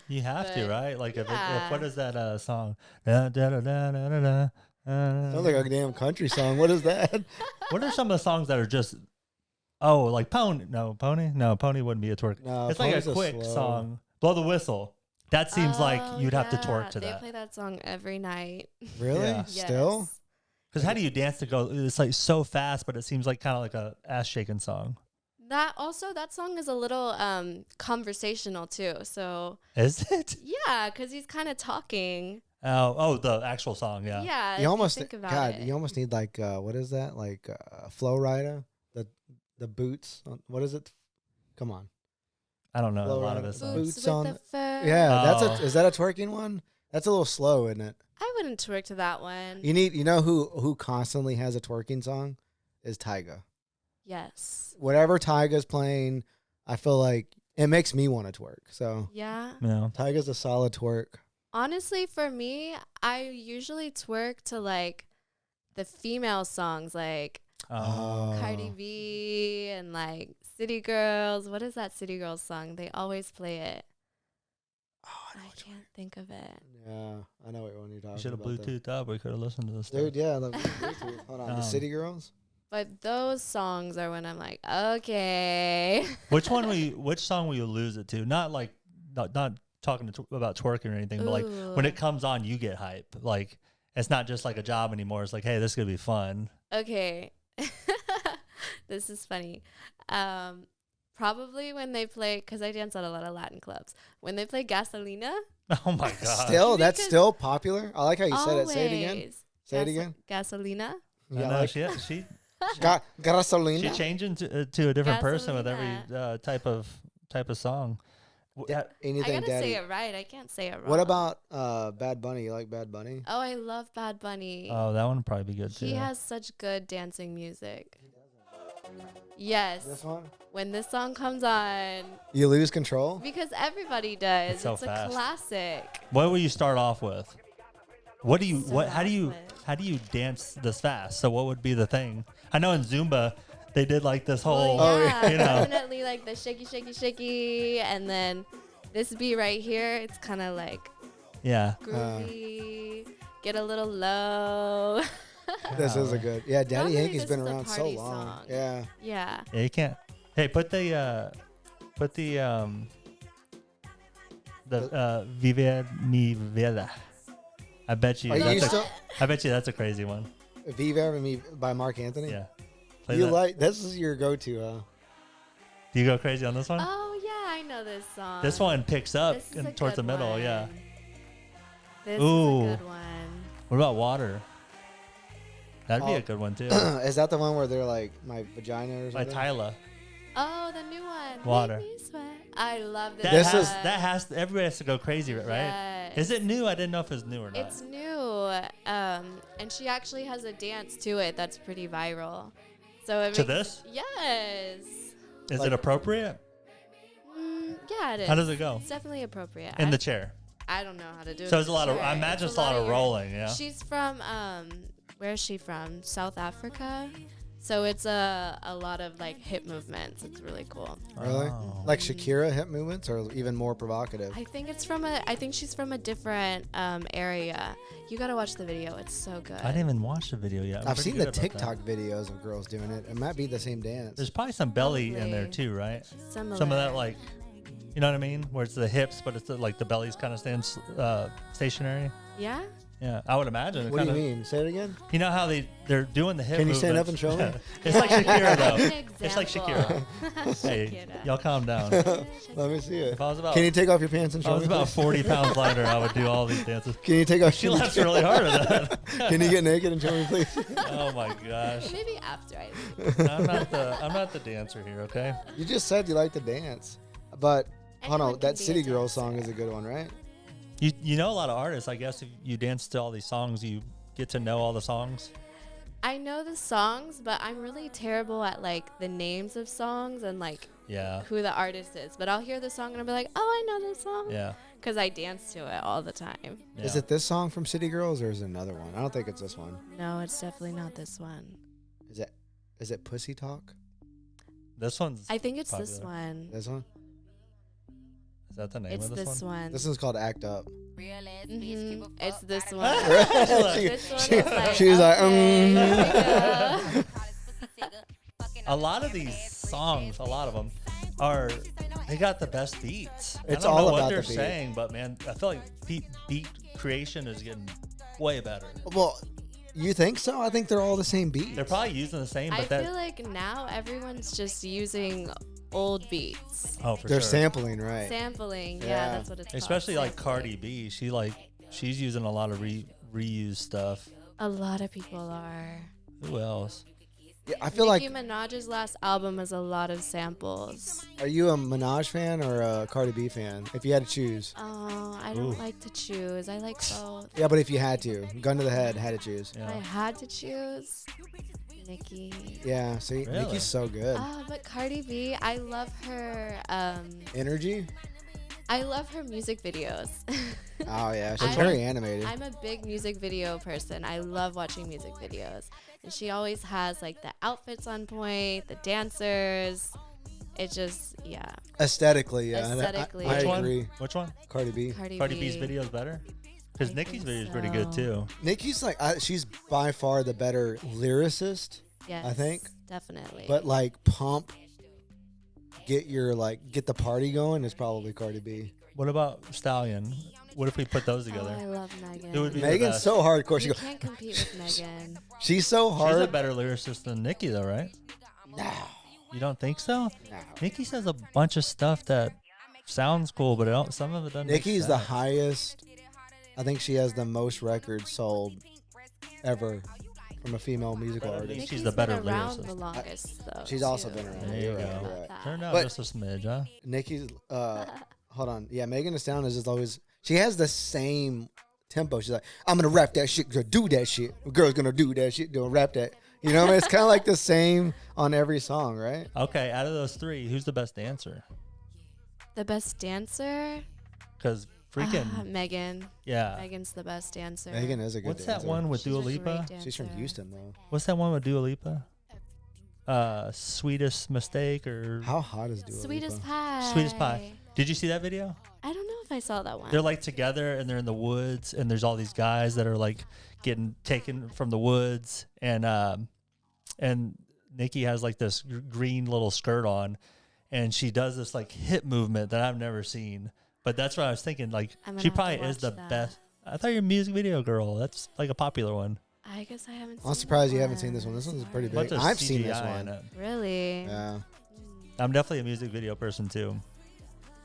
You have to, right? Like, if what is that song? Sounds like a damn country song. What is that? What are some of the songs that are just, like Pony? No, Pony? No, Pony wouldn't be a twerk. No, it's like a quick song. Blow the Whistle. That seems like you'd have to twerk to that. They play that song every night. Really? Yeah. Still? Yes. Because how do you dance to go? It's so fast, but it seems like kind of like a ass shaking song. That song is a little conversational too. So is it? Yeah, because he's kind of talking. Oh, the actual song, yeah. Yeah. You almost think about it. You almost need what is that? Flow Rida, the boots. What is it? Come on. I don't know a lot of his songs. Boots on the fur. Yeah, is that a twerking one? That's a little slow, isn't it? I wouldn't twerk to that one. You know who constantly has a twerking song is Tyga. Yes. Whatever Tyga's playing, I feel like it makes me want to twerk. So yeah. Tyga's a solid twerk. Honestly, for me, I usually twerk to the female songs Cardi B and City Girls. What is that City Girls song? They always play it. Oh, I can't think of it. Yeah, I know what one you're talking about. You should have Bluetoothed up. We could have listened to this. Dude, yeah, the Bluetooth. Hold on, the City Girls. But those songs are when I'm okay. Which song will you lose it to? Not talking about twerking or anything, but when it comes on, you get hype. It's not just a job anymore. It's hey, this is gonna be fun. Okay. This is funny. Probably when they play, because I dance at a lot of Latin clubs. When they play Gasolina. Oh my god! That's still popular. I like how you said it. Say it again. Say it again. Gasolina. Yeah, she Gasolina. She changing to a different person with every type of song. Anything, I gotta Daddy. say it right. I can't say it wrong. What about Bad Bunny? You like Bad Bunny? Oh, I love Bad Bunny. Oh, that one would probably be good too. He has such good dancing music. Yes. This one? When this song comes on, you lose control? Because everybody does. It's a classic. What will you start off with? How do you dance this fast? So what would be the thing? I know in Zumba they did this whole definitely the shaky shaky shaky, and then this beat right here, it's kind of groovy, get a little low. This is a good. Yeah, Daddy Yankee's been around so long. Song. Yeah. Yeah. You can't. Hey, put the The Vive Mi Vida. I bet you. I bet you that's a crazy one. Vive Mi by Mark Anthony. Yeah. This is your go-to, huh? Do you go crazy on this one? Oh yeah, I know this song. This one picks up towards the middle. One. Yeah. This is a good one. What about Water? That'd be a good one too. Is that the one where they're like my vagina or something? By Tyla. Oh, the new one. Water. Make me sweat. I love this. Everybody has to go crazy, right? Yes. Is it new? I didn't know if it's new or not. It's new. And she actually has a dance to it that's pretty viral. So this? Yes. Is it appropriate? Yeah, it is. How does it go? It's definitely appropriate. In the chair. I don't know how to do it. So there's a lot of. I imagine it's a lot of rolling. Yeah. She's from. Where is she from? South Africa. So it's a lot of like hip movements. It's really cool. Really? Like Shakira hip movements, or even more provocative? I think she's from a different area. You gotta watch the video. It's so good. I didn't even watch the video yet. I've seen the TikTok videos of girls doing it. It might be the same dance. There's probably some belly in there too, right? Similar. Some of that, like, you know what I mean, where it's the hips, but it's like the belly's kind of stands stationary. Yeah. Yeah, I would imagine. What do you mean? Say it again. You know how they're doing the hip Can you movements? stand up and show me? It's like Shakira, though. Example. It's like Shakira. Hey, y'all calm down. Let me see it. If I was about, Can you take off your pants and show me? I was about 40 pounds lighter, I would do all these dances. Can you take off? She laughs really hard at that. Can you get naked and show me, please? Oh my gosh. Maybe after I leave. I'm not the dancer here, okay? You just said you like to dance, but hold Anyone on, that can be a City Girl dancer. song is a good one, right? You know a lot of artists. I guess if you dance to all these songs, you get to know all the songs. I know the songs, but I'm really terrible at like the names of songs and like who the artist is. But I'll hear the song and I'll be like, oh, I know this song. Yeah. Because I dance to it all the time. Yeah. Is it this song from City Girls or is it another one? I don't think it's this one. No, it's definitely not this one. Is it Pussy Talk? This one's. I think it's popular. this one. This one? Is that the name It's of this one? This one's called Act Up. It's this one. This one She- is like, she's like, okay, here we go. A lot of these songs, a lot of them they got the best beats. It's I don't all know what about they're the beat. saying, but man, I feel like beat creation is getting way better. Well, you think so? I think they're all the same beat. They're probably using the same, I but feel like now everyone's just using old beats. oh, for They're sure. sampling, right? Sampling, Yeah. that's what it's Especially called. like Cardi B, she's using a lot of reused stuff. A lot of people are. Who else? Yeah, I feel Nicki like. Minaj's last album has a lot of samples. Are you a Minaj fan or a Cardi B fan? If you had to choose. Oh, I don't like to choose. I like both. Yeah, but if you had to, gun to the head, had to choose. If I Yeah. had to choose, Nicki. Yeah, see, Really? Nicki's so good. But Cardi B, I love her. Energy? I love her music videos. Oh, yeah, she's I'm- very animated. I'm a big music video person. I love watching music videos. And she always has like the outfits on point, the dancers. It just, yeah. Aesthetically, yeah. Aesthetically. I Which one? agree. Which one? Cardi B. Cardi B's video is better? Because I Nicki's think video is pretty good so. too. Nicki's like, she's by far the better lyricist, Yes, I think. definitely. but like pump, get the party going is probably Cardi B. What about Stallion? What if we put those oh, together? I love Megan. Who would be the Megan's best? so hardcore. She You goes, can't compete with Megan. she's so She's hard. a better lyricist than Nicki, though, right? No, You don't think so? no. Nicki says a bunch of stuff that sounds cool, but some of it doesn't. make Nicki's the sense. highest. I think she has the most records sold ever from a female musical But I mean, artist. she's Nicki's the better been around lyricist. the longest, though. She's also too. been around. There you You're go. right, you're right. Turn out But- just a smidge, huh? Nicki's hold on. Yeah, Megan Thee Stallion is just always, she has the same tempo. She's like, I'm gonna rap that shit, gonna do that shit. A girl's gonna do that shit, gonna rap that. You know what I mean? It's kind of like the same on every song, right? Okay, out of those three, who's the best dancer? The best dancer? Because freaking, Megan. yeah. Megan's the best dancer. Megan is a good What's dancer. that one with She's Dua a great Lipa? She's from dancer. Houston though. What's that one with Dua Lipa? Sweetest Mistake or How hot is Dua Sweetest Lipa? Pie. Sweetest Pie. Did you see that video? I don't know if I saw that one. They're like together and they're in the woods and there's all these guys that are like getting taken from the woods and Nicki has like this green little skirt on and she does this like hip movement that I've never seen, But that's what I was thinking. Like, she probably is the best. I thought you're a music video girl. That's like a popular one. I guess I haven't seen I'm surprised you haven't seen this one. This one's pretty big. I've seen this one. Really? Yeah. I'm definitely a music video person too.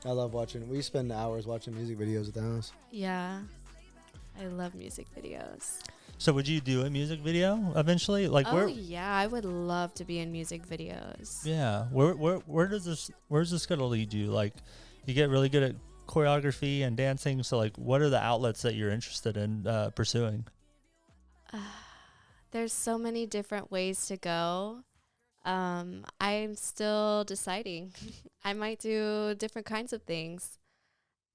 I love watching. We spend hours watching music videos at the house. Yeah. I love music videos. So would you do a music video eventually? Like yeah, I would love to be in music videos. Yeah. Where's this gonna lead you? Like, you get really good at choreography and dancing. So like, what are the outlets that you're interested in pursuing? There's so many different ways to go. I'm still deciding. I might do different kinds of things.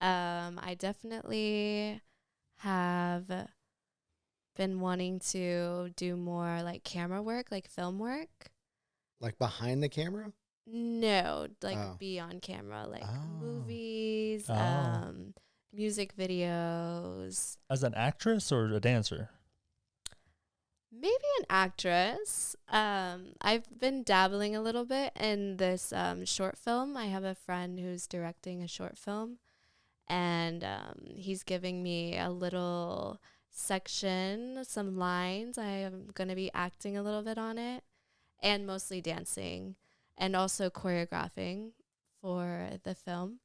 I definitely have been wanting to do more like camera work, like film work. Like behind the camera? No, like be on camera, like movies, music videos. As an actress or a dancer? Maybe an actress. I've been dabbling a little bit in this short film. I have a friend who's directing a short film, and he's giving me a little section, some lines. I am going to be acting a little bit on it, and mostly dancing, and also choreographing for the film.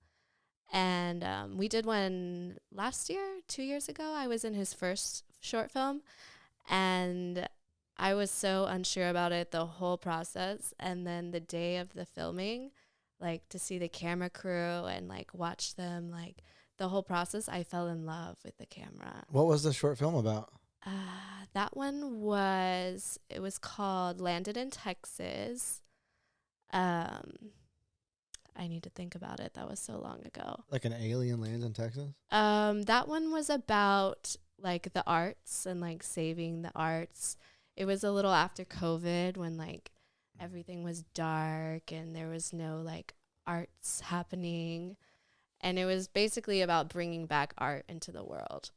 And we did one last year, 2 years ago. I was in his first short film, and I was so unsure about it the whole process. And then the day of the filming, like to see the camera crew and like watch them, like the whole process, I fell in love with the camera. What was the short film about? That one was called Landed in Texas. I need to think about it. That was so long ago. Like an alien lands in Texas? That one was about like the arts and like saving the arts. It was a little after COVID when like everything was dark and there was no like arts happening. And it was basically about bringing back art into the world.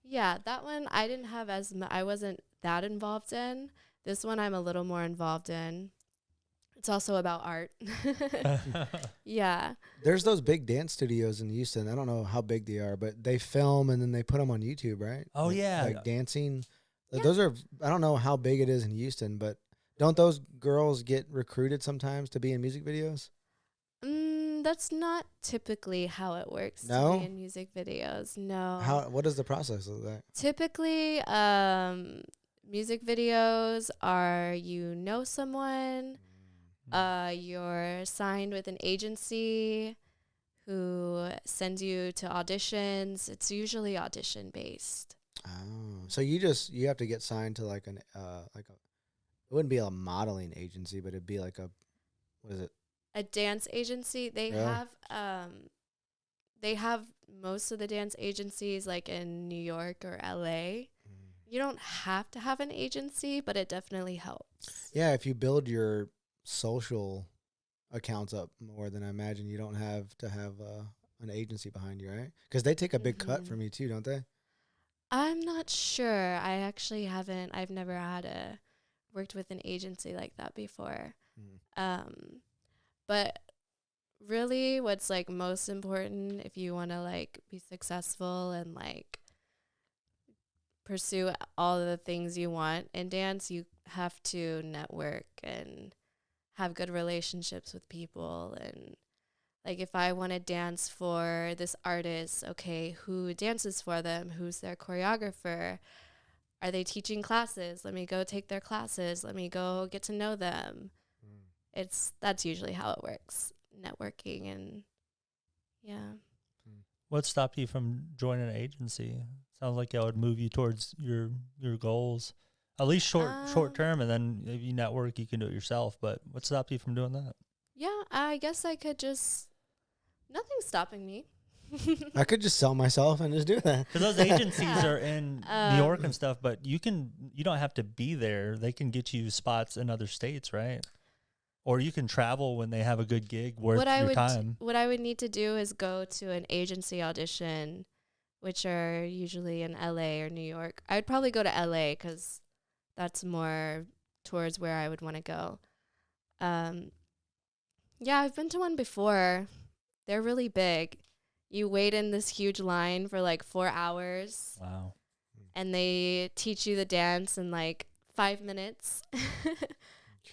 Yeah, that one I didn't have I wasn't that involved in. This one I'm a little more involved in. It's also about art. Yeah. There's those big dance studios in Houston. I don't know how big they are, but they film and then they put them on YouTube, right? Oh, yeah. Like dancing. Yeah. Those are, I don't know how big it is in Houston, but don't those girls get recruited sometimes to be in music videos? That's not typically how it works No? to be in music videos. No. What is the process of that? Typically, music videos are someone, you're signed with an agency who sends you to auditions. It's usually audition based. Oh, so you have to get signed to like it wouldn't be a modeling agency, but it'd be like what is it? A dance agency. They have most of the dance agencies like in New York or LA. You don't have to have an agency, but it definitely helps. Yeah, if you build your social accounts up more, then I imagine you don't have to have an agency behind you, right? Because they take a big cut from you too, don't they? I'm not sure. I actually haven't. I've never worked with an agency like that before. But really what's like most important if you want to like be successful and like pursue all the things you want in dance, you have to network and have good relationships with people. And like if I want to dance for this artist, okay, who dances for them? Who's their choreographer? Are they teaching classes? Let me go take their classes. Let me go get to know them. That's usually how it works. Networking and yeah. What stopped you from joining an agency? Sounds like it would move you towards your goals, at least short term, and then if you network, you can do it yourself. But what stopped you from doing that? Yeah, I guess I could nothing's stopping me. I could just sell myself and just do that. Because those agencies are in New York and stuff, but you don't have to be there. They can get you spots in other states, right? Or you can travel when they have a good gig worth your time. What I would need to do is go to an agency audition, which are usually in LA or New York. I would probably go to LA because that's more towards where I would want to go. Yeah, I've been to one before. They're really big. You wait in this huge line for like 4 hours. Wow. And they teach you the dance in like 5 minutes.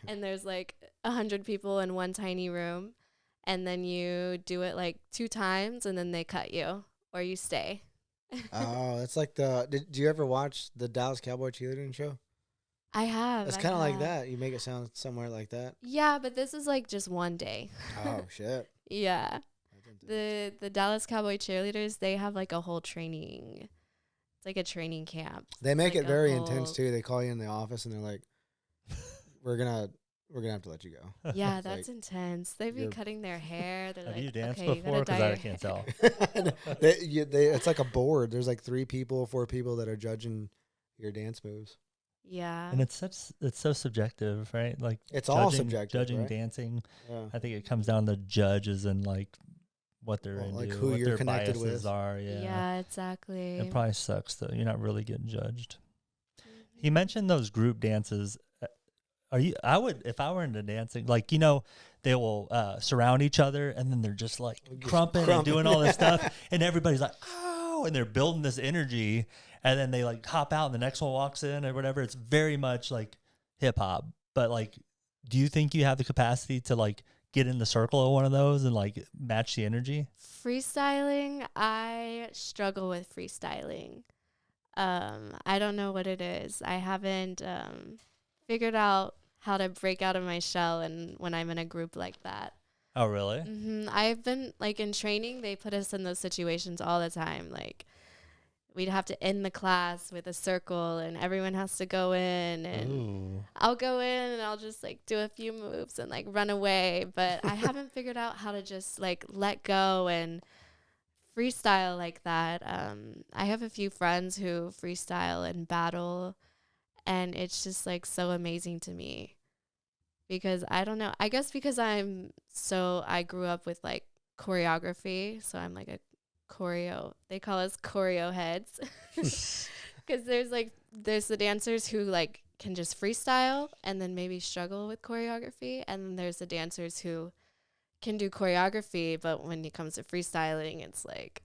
And there's like 100 people in one tiny room. And then you do it like 2 times and then they cut you or you stay. Oh, that's like did you ever watch the Dallas Cowboy cheerleading show? I have. It's kind of like that. You make it sound somewhere like that. Yeah, but this is like just one day. Oh, shit. Yeah. The Dallas Cowboy cheerleaders, they have like a whole training. It's like a training camp. They make it very intense too. They call you in the office and they're like, we're gonna have to let you go. Yeah, that's like, intense. They've been cutting their hair. They're have like, you danced okay, before? Because I can't tell. It's like a board. There's like 3 people, 4 people that are judging your dance moves. Yeah. And it's so subjective, right? Like it's all subjective. Judging right? dancing. Yeah. I think it comes down to judges and like what they're into, like who what you're their connected biases with. are. Yeah. Yeah, exactly. It probably sucks though. You're not really getting judged. He mentioned those group dances. If I were into dancing, like, you know, they will surround each other and then they're just like crumping and doing all this stuff. And everybody's like, oh, and they're building this energy. And then they like hop out and the next one walks in or whatever. It's very much like hip hop. But like, do you think you have the capacity to like get in the circle of one of those and like match the energy? Freestyling, I struggle with freestyling. I don't know what it is. I haven't figured out how to break out of my shell and when I'm in a group like that. Oh, really? Mm-hmm. I've been like in training, they put us in those situations all the time. Like we'd have to end the class with a circle and everyone has to go in and Ooh. I'll go in and I'll just like do a few moves and like run away. But I haven't figured out how to just like let go and freestyle like that. I have a few friends who freestyle and battle and it's just like so amazing to me because I don't know. I guess because I grew up with like choreography. So I'm like a they call us choreo heads because there's the dancers who like can just freestyle and then maybe struggle with choreography, and then there's the dancers who can do choreography but when it comes to freestyling it's like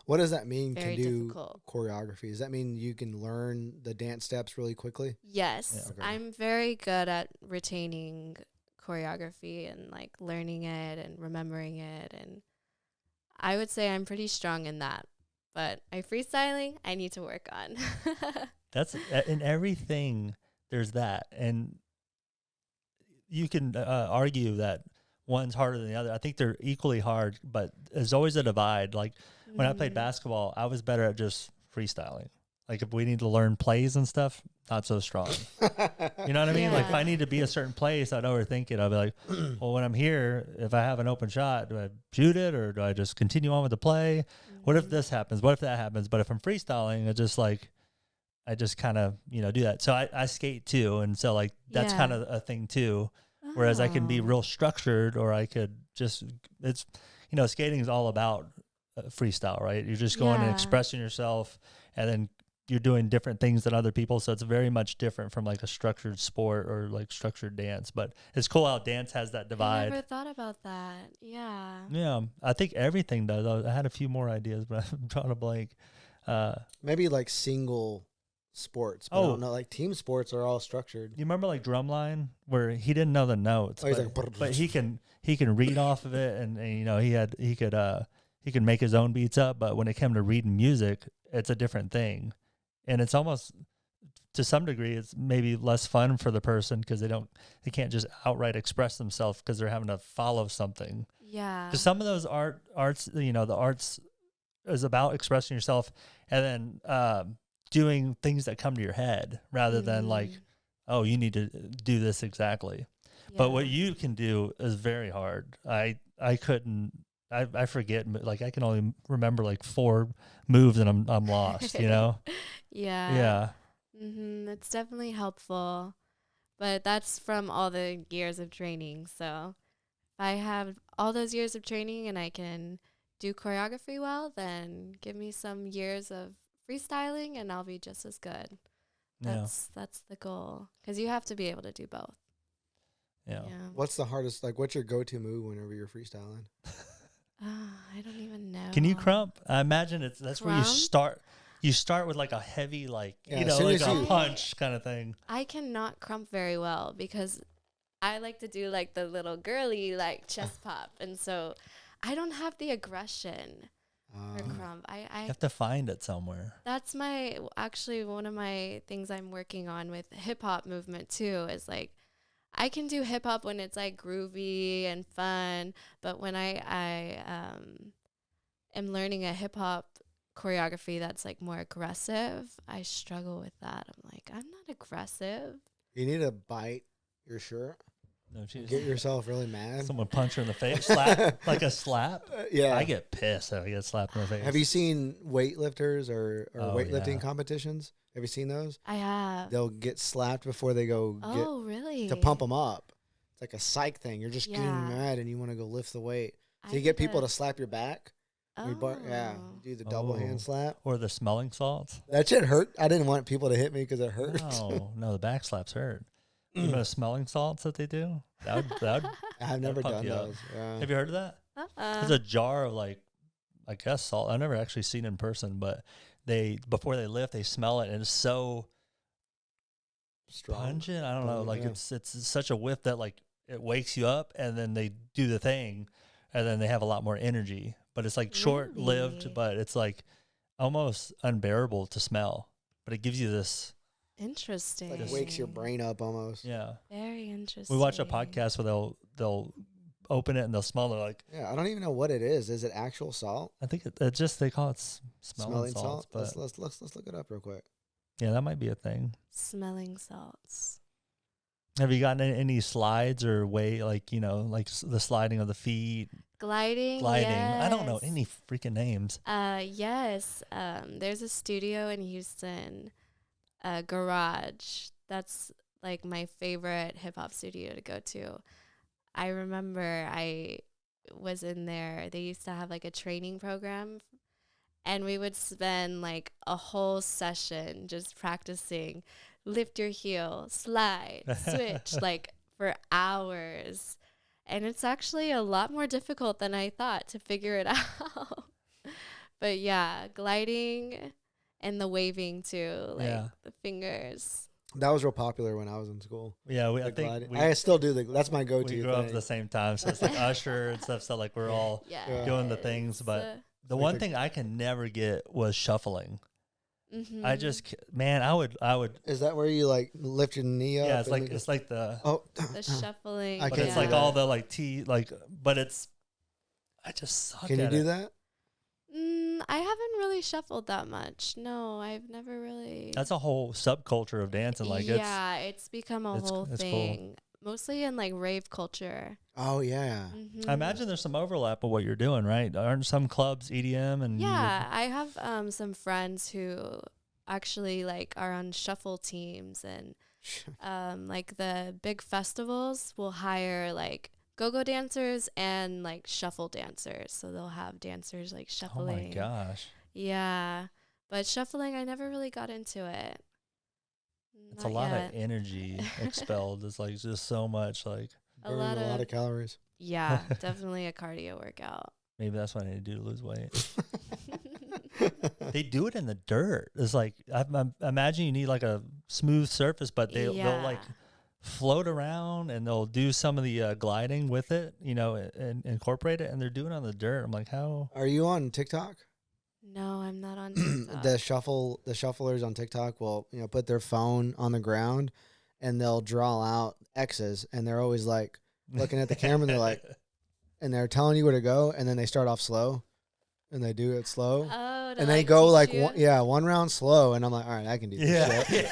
what does that mean? Very can do difficult. Choreography? Does that mean you can learn the dance steps really quickly? Yes. Yeah, okay. I'm very good at retaining choreography and like learning it and remembering it, and I would say I'm pretty strong in that, but my freestyling, I need to work on. That's in everything. There's that. And you can argue that one's harder than the other. I think they're equally hard, but there's always a divide. Like when I played basketball, I was better at just freestyling. Like if we need to learn plays and stuff, not so strong. You know what I mean? Yeah. Like if I need to be a certain place, I'd overthink it. I'll be like, well, when I'm here, if I have an open shot, do I shoot it or do I just continue on with the play? What if this happens? What if that happens? But if I'm freestyling, it's just like, I just kind of, do that. So I skate too. And so like, that's kind of a thing too. Whereas I can be real structured or I could just, it's, skating is all about freestyle, right? You're just going and expressing yourself and then you're doing different things than other people. So it's very much different from like a structured sport or like structured dance, but it's cool how dance has that divide. I never thought about that. Yeah. Yeah. I think everything does. I had a few more ideas, but I'm drawing a blank. Maybe like single sports. But I don't know. Like team sports are all structured. You remember like Drumline where he didn't know the notes, but he can read off of it. And he could make his own beats up. But when it came to reading music, it's a different thing. And it's almost, to some degree, it's maybe less fun for the person because they can't just outright express themselves because they're having to follow something. Yeah. Because some of those arts, the arts is about expressing yourself and then doing things that come to your head rather than like, oh, you need to do this exactly. Yeah. But what you can do is very hard. I couldn't. I forget, like I can only remember like 4 moves and I'm lost, Yeah. Yeah. It's definitely helpful, but that's from all the years of training. So if I have all those years of training and I can do choreography well, then give me some years of freestyling and I'll be just as good. That's the goal because you have to be able to do both. Yeah. What's the hardest, like what's your go-to move whenever you're freestyling? I don't even know. Can you crump? I imagine that's Crump? where you start. You start with like a heavy, like, Yeah, you know, as soon like as a you- punch kind of thing. I cannot crump very well because I like to do like the little girly like chest pop, and so I don't have the aggression for crump. You I have to find it somewhere. that's actually one of my things I'm working on with hip hop movement too. Is like I can do hip hop when it's like groovy and fun, but when I am learning a hip hop choreography that's like more aggressive, I struggle with that. I'm like, I'm not aggressive. You need to bite your shirt. No, geez. Get yourself really mad. Someone punch her in the face, slap, like a slap. Yeah. I get pissed if I get slapped in the face. Have you seen weightlifters or Oh, weightlifting yeah. competitions? Have you seen those? I have. They'll get slapped before they go Oh, really? to pump them up. It's like a psych thing. You're just getting Yeah. mad and you want to go lift the weight. So I you get need people to slap your back. Oh. Yeah, do the double hand slap. Or the smelling salts. That shit hurt. I didn't want people to hit me because it hurt. No, the back slaps hurt. You know the smelling salts that they do? That would I've never pump done you up. those. Yeah. Have you heard of that? There's a jar of like, I guess salt. I've never actually seen it in person, but before they lift, they smell it, and it's so Strong. pungent. I don't know. Like Yeah. it's such a whiff that like it wakes you up, and then they do the thing, and then they have a lot more energy. But it's like short lived, Really? but it's like almost unbearable to smell. But it gives you this. Interesting. Like wakes your brain up almost. Yeah. Very interesting. We watch a podcast where they'll open it and they'll smell it like. Yeah, I don't even know what it is. Is it actual salt? I think it just they call it smelling salt. salts, but Let's look it up real quick. yeah, that might be a thing. Smelling salts. Have you gotten any slides or like like the sliding of the feet, Gliding. I don't know yes. any freaking names. Yes. There's a studio in Houston, Garage. That's like my favorite hip hop studio to go to. I remember I was in there. They used to have like a training program, and we would spend like a whole session just practicing lift your heel, slide, switch, like for hours. And it's actually a lot more difficult than I thought to figure it out. But yeah, gliding and the waving too, like the fingers. That was real popular when I was in school. Yeah, I The think gliding. I still do that's my go-to we grew up thing. at the same time, so it's like Usher and stuff. So like we're all doing the things, but the one thing I can never get was shuffling. Mm-hmm. I just, man, I would. Is that where you like lift your knee up? Yeah, it's like the. the shuffling. I But can't it's do like that. all the like but it's. I just suck. Can you at do it. that? I haven't really shuffled that much. No, I've never really. That's a whole subculture of dancing. Like it's become a whole it's cool. thing. Mostly in like rave culture. Oh yeah. Mm-hmm. I imagine there's some overlap of what you're doing, right? Aren't some clubs EDM and Yeah, I have some friends who actually like are on shuffle teams, and like the big festivals will hire like GoGo dancers and like shuffle dancers. So they'll have dancers like shuffling. Oh my gosh. Yeah. But shuffling, I never really got into it. It's a lot of energy expelled. It's like just so much like. A lot of calories. Yeah, definitely a cardio workout. Maybe that's what I need to do to lose weight. They do it in the dirt. It's like I imagine you need like a smooth surface, but they'll like float around and they'll do some of the gliding with it, and incorporate it. And they're doing it on the dirt. I'm like, how? Are you on TikTok? No, I'm not on TikTok. The shufflers on TikTok will put their phone on the ground and they'll draw out X's, and they're always like looking at the camera and they're like, and they're telling you where to go, and then they start off slow and they do it slow. Oh, and they go like one round slow, and I'm like, all right, I can do this shit.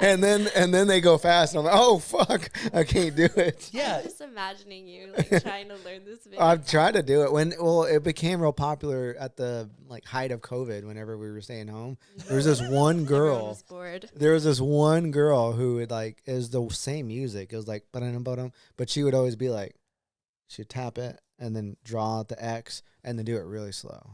and then they go fast, and I'm like, oh fuck, I can't do it. Yeah, I'm just imagining you like trying to learn this video. I've tried to do it it became real popular at the like height of COVID. Whenever we were staying home, there was this one girl. There was this one girl who would like it was the same music. It was like but she would always be like, she'd tap it and then draw out the X and then do it really slow.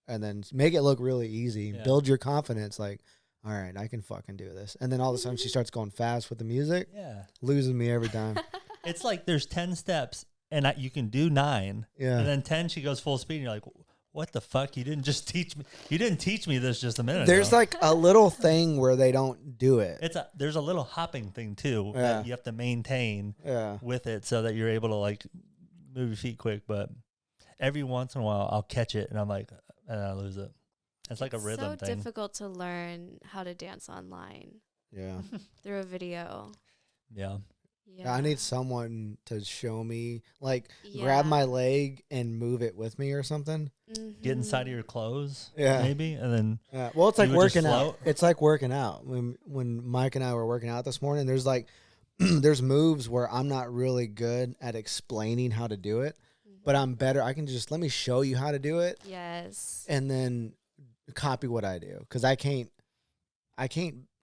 And then make it look really easy. Yeah. Build your confidence. Like, all right, I can fucking do this. And then all of a sudden she starts going fast with the music. Yeah. Losing me every time. It's like there's 10 steps and you can do 9. Yeah. And then 10, she goes full speed, and you're like, what the fuck? You didn't just teach me. You didn't teach me this just a minute There's ago. like a little thing where they don't do it. There's a little hopping thing too that you have to maintain with it so that you're able to like move your feet quick. But every once in a while, I'll catch it, and I'm like, and I lose it. It's like a rhythm thing. It's so difficult to learn how to dance online. Yeah. Through a video. Yeah. I need someone to show me, like, grab my leg and move it with me or something. Mm-hmm. Get inside of your clothes, maybe, and then. Well, it's like working out. It's like working out. When Mike and I were working out this morning, there's like, there's moves where I'm not really good at explaining how to do it, but I'm better. I can just let me show you how to do it. Yes. And then copy what I do, because I can't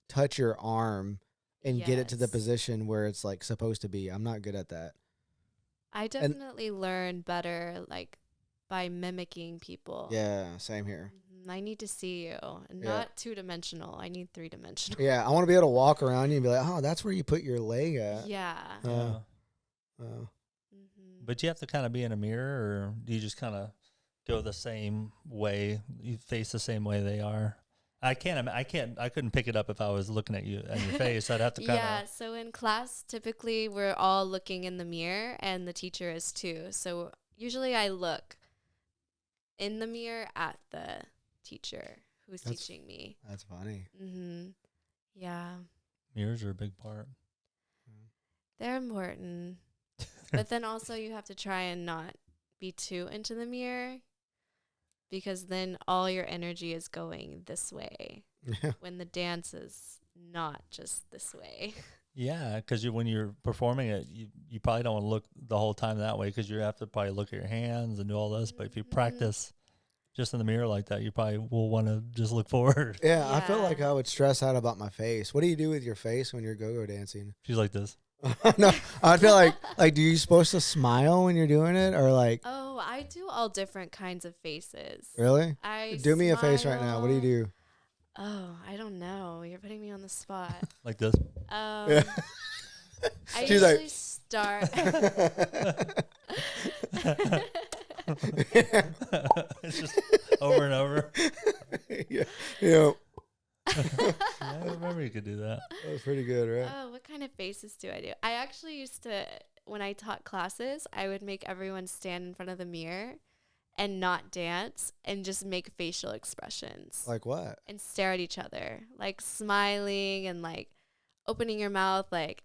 touch your arm and get it to the position where it's like supposed to be. I'm not good at that. I definitely learn better like by mimicking people. Yeah, same here. I need to see you, and not 2-dimensional. I need 3-dimensional. Yeah, I want to be able to walk around you and be like, oh, that's where you put your leg at. Yeah. But you have to kind of be in a mirror, or do you just kind of go the same way? You face the same way they are? I couldn't pick it up if I was looking at you and your face. I'd have to kind of. Yeah, so in class, typically we're all looking in the mirror, and the teacher is too. So usually I look in the mirror at the teacher who's teaching me. That's funny. Yeah. Mirrors are a big part. They're important. But then also you have to try and not be too into the mirror, because then all your energy is going this way when the dance is not just this way. Yeah, because when you're performing it, you probably don't want to look the whole time that way, because you have to probably look at your hands and do all this. But if you practice just in the mirror like that, you probably will want to just look forward. Yeah, I feel like I would stress out about my face. What do you do with your face when you're go-go dancing? She's like this. No, I feel like, do you supposed to smile when you're doing it, or like? Oh, I do all different kinds of faces. Really? Do me a face right now. What do you do? Oh, I don't know. You're putting me on the spot. Like this? I usually start. It's just over and over. Yeah. I remember you could do that. That was pretty good, right? Oh, what kind of faces do I do? I actually used to, when I taught classes, I would make everyone stand in front of the mirror and not dance and just make facial expressions. Like what? And stare at each other, like smiling and like opening your mouth, like,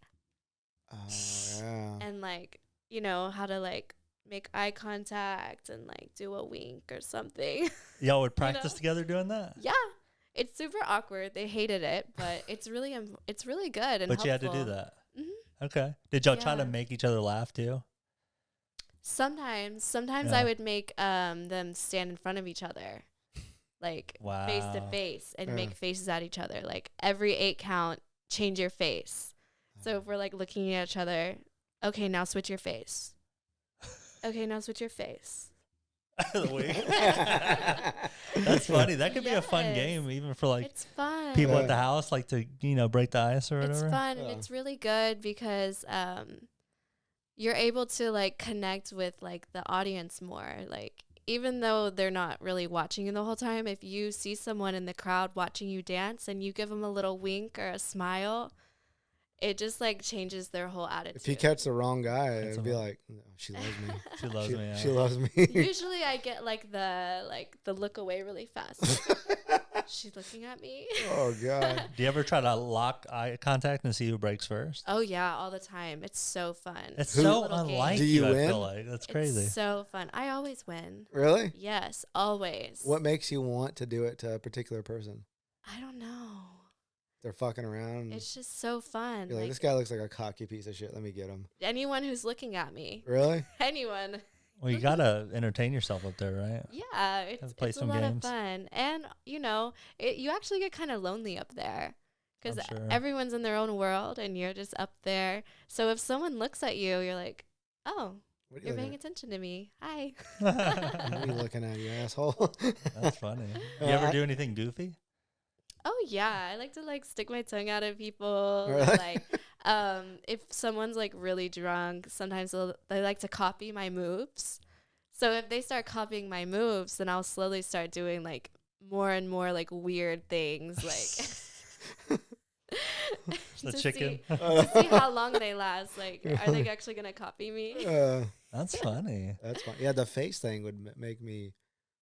and like, you know, how to like make eye contact and like do a wink or something. Y'all would practice together doing that? Yeah. It's super awkward. They hated it, but it's really good and But helpful. you had to do that. Okay. Did y'all try to make each other laugh too? Sometimes I would make them stand in front of each other, like face to face, and make faces at each other. Like every 8 count, change your face. So if we're like looking at each other, okay, now switch your face. Okay, now switch your face. That's funny. That could be a fun game, even for like it's fun. people at the house, like to break the ice or whatever. It's fun and it's really good because you're able to like connect with like the audience more. Like even though they're not really watching you the whole time, if you see someone in the crowd watching you dance and you give them a little wink or a smile, it just like changes their whole attitude. If you catch the wrong guy, it'd be like, no, she loves me. She loves me. Yeah. She loves me. Usually I get like the look away really fast. She's looking at me. Oh God. Do you ever try to lock eye contact and see who breaks first? Oh yeah, all the time. It's so fun. It's so unlike Do you win? I feel like that's crazy. It's so fun. I always win. Really? Yes, always. What makes you want to do it to a particular person? I don't know. They're fucking around. It's just so fun. You're like, this guy looks like a cocky piece of shit. Let me get him. Anyone who's looking at me. Really? Anyone. Well, you gotta entertain yourself up there, right? Yeah, it's a lot of fun, and you know, you actually get kind of lonely up there because everyone's in their own world, and you're just up there. So if someone looks at you, you're like, "Oh, you're paying attention to me. Hi." What are you looking at, you asshole? That's funny. You ever do anything goofy? Oh yeah, I like to like stick my tongue out at people. Really? And, like If someone's like really drunk, sometimes they like to copy my moves. So if they start copying my moves, then I'll slowly start doing like more and more like weird things, like the chicken. to see how long they last. Like, are they actually gonna copy me? That's funny. That's fun. Yeah, the face thing would make me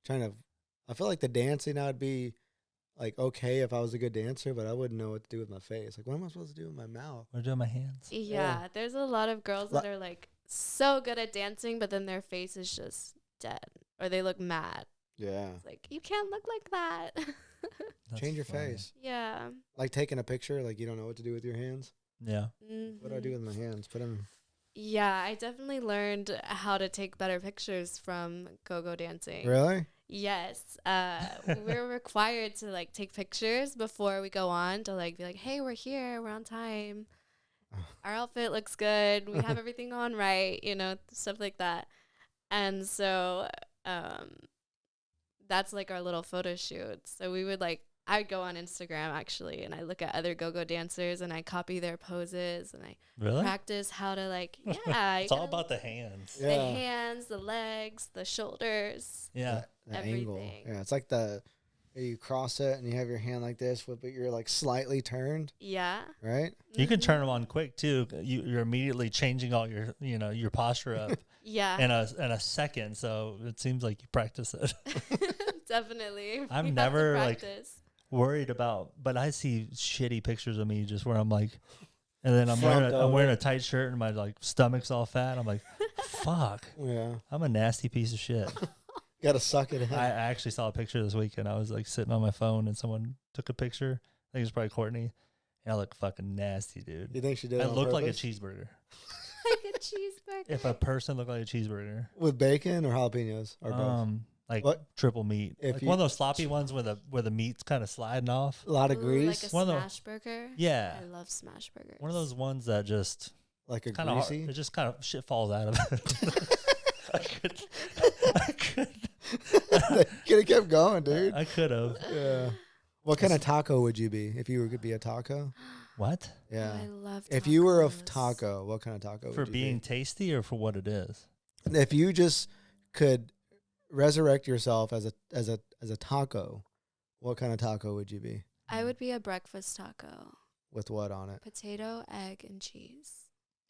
I feel like the dancing I'd be like okay if I was a good dancer, but I wouldn't know what to do with my face. Like, what am I supposed to do with my mouth? Or do my hands? Yeah, there's a lot of girls that are like so good at dancing, but then their face is just dead or they look mad. Yeah. It's like, you can't look like that. Change your face. Yeah. Like taking a picture, like you don't know what to do with your hands. Yeah. Mm-hmm. What do I do with my hands? Put them. Yeah, I definitely learned how to take better pictures from GoGo dancing. Really? Yes. We're required to like take pictures before we go on to like be like, hey, we're here, we're on time. Our outfit looks good. We have everything on right, you know, stuff like that. And so that's like our little photo shoot. So we would like, I'd go on Instagram actually, and I look at other go-go dancers and I copy their poses and I practice how to like, it's all about the hands. The hands, the legs, the shoulders. Yeah. The angle. Yeah, it's like you cross it and you have your hand like this, but you're like slightly turned. Yeah. Right? You can turn them on quick too. You're immediately changing all your, your posture up. Yeah. In a second. So it seems like you practice it. Definitely. I'm never like worried about, but I see shitty pictures of me just where I'm like, and then I'm wearing a tight shirt and my like stomach's all fat. I'm like, fuck. Yeah. I'm a nasty piece of shit. Gotta suck it in. I actually saw a picture this weekend. I was like sitting on my phone and someone took a picture. I think it was probably Courtney. And I look fucking nasty, dude. You think she did? I look like a cheeseburger. Like a cheeseburger. If a person looked like a cheeseburger. With bacon or jalapenos or both? Like triple meat. Like one of those sloppy ones where the meat's kind of sliding off. A lot of grease. Like a smash burger. Yeah. I love smash burgers. One of those ones that just like a kinda greasy. It just kind of shit falls out of it. I could Could have kept going, dude. I could have. Yeah. What kind of taco would you be if you could be a taco? What? Yeah. I love tacos. If you were a taco, what kind of taco would you be? For being tasty or for what it is? If you just could resurrect yourself as a taco, what kind of taco would you be? I would be a breakfast taco. With what on it? Potato, egg, and cheese.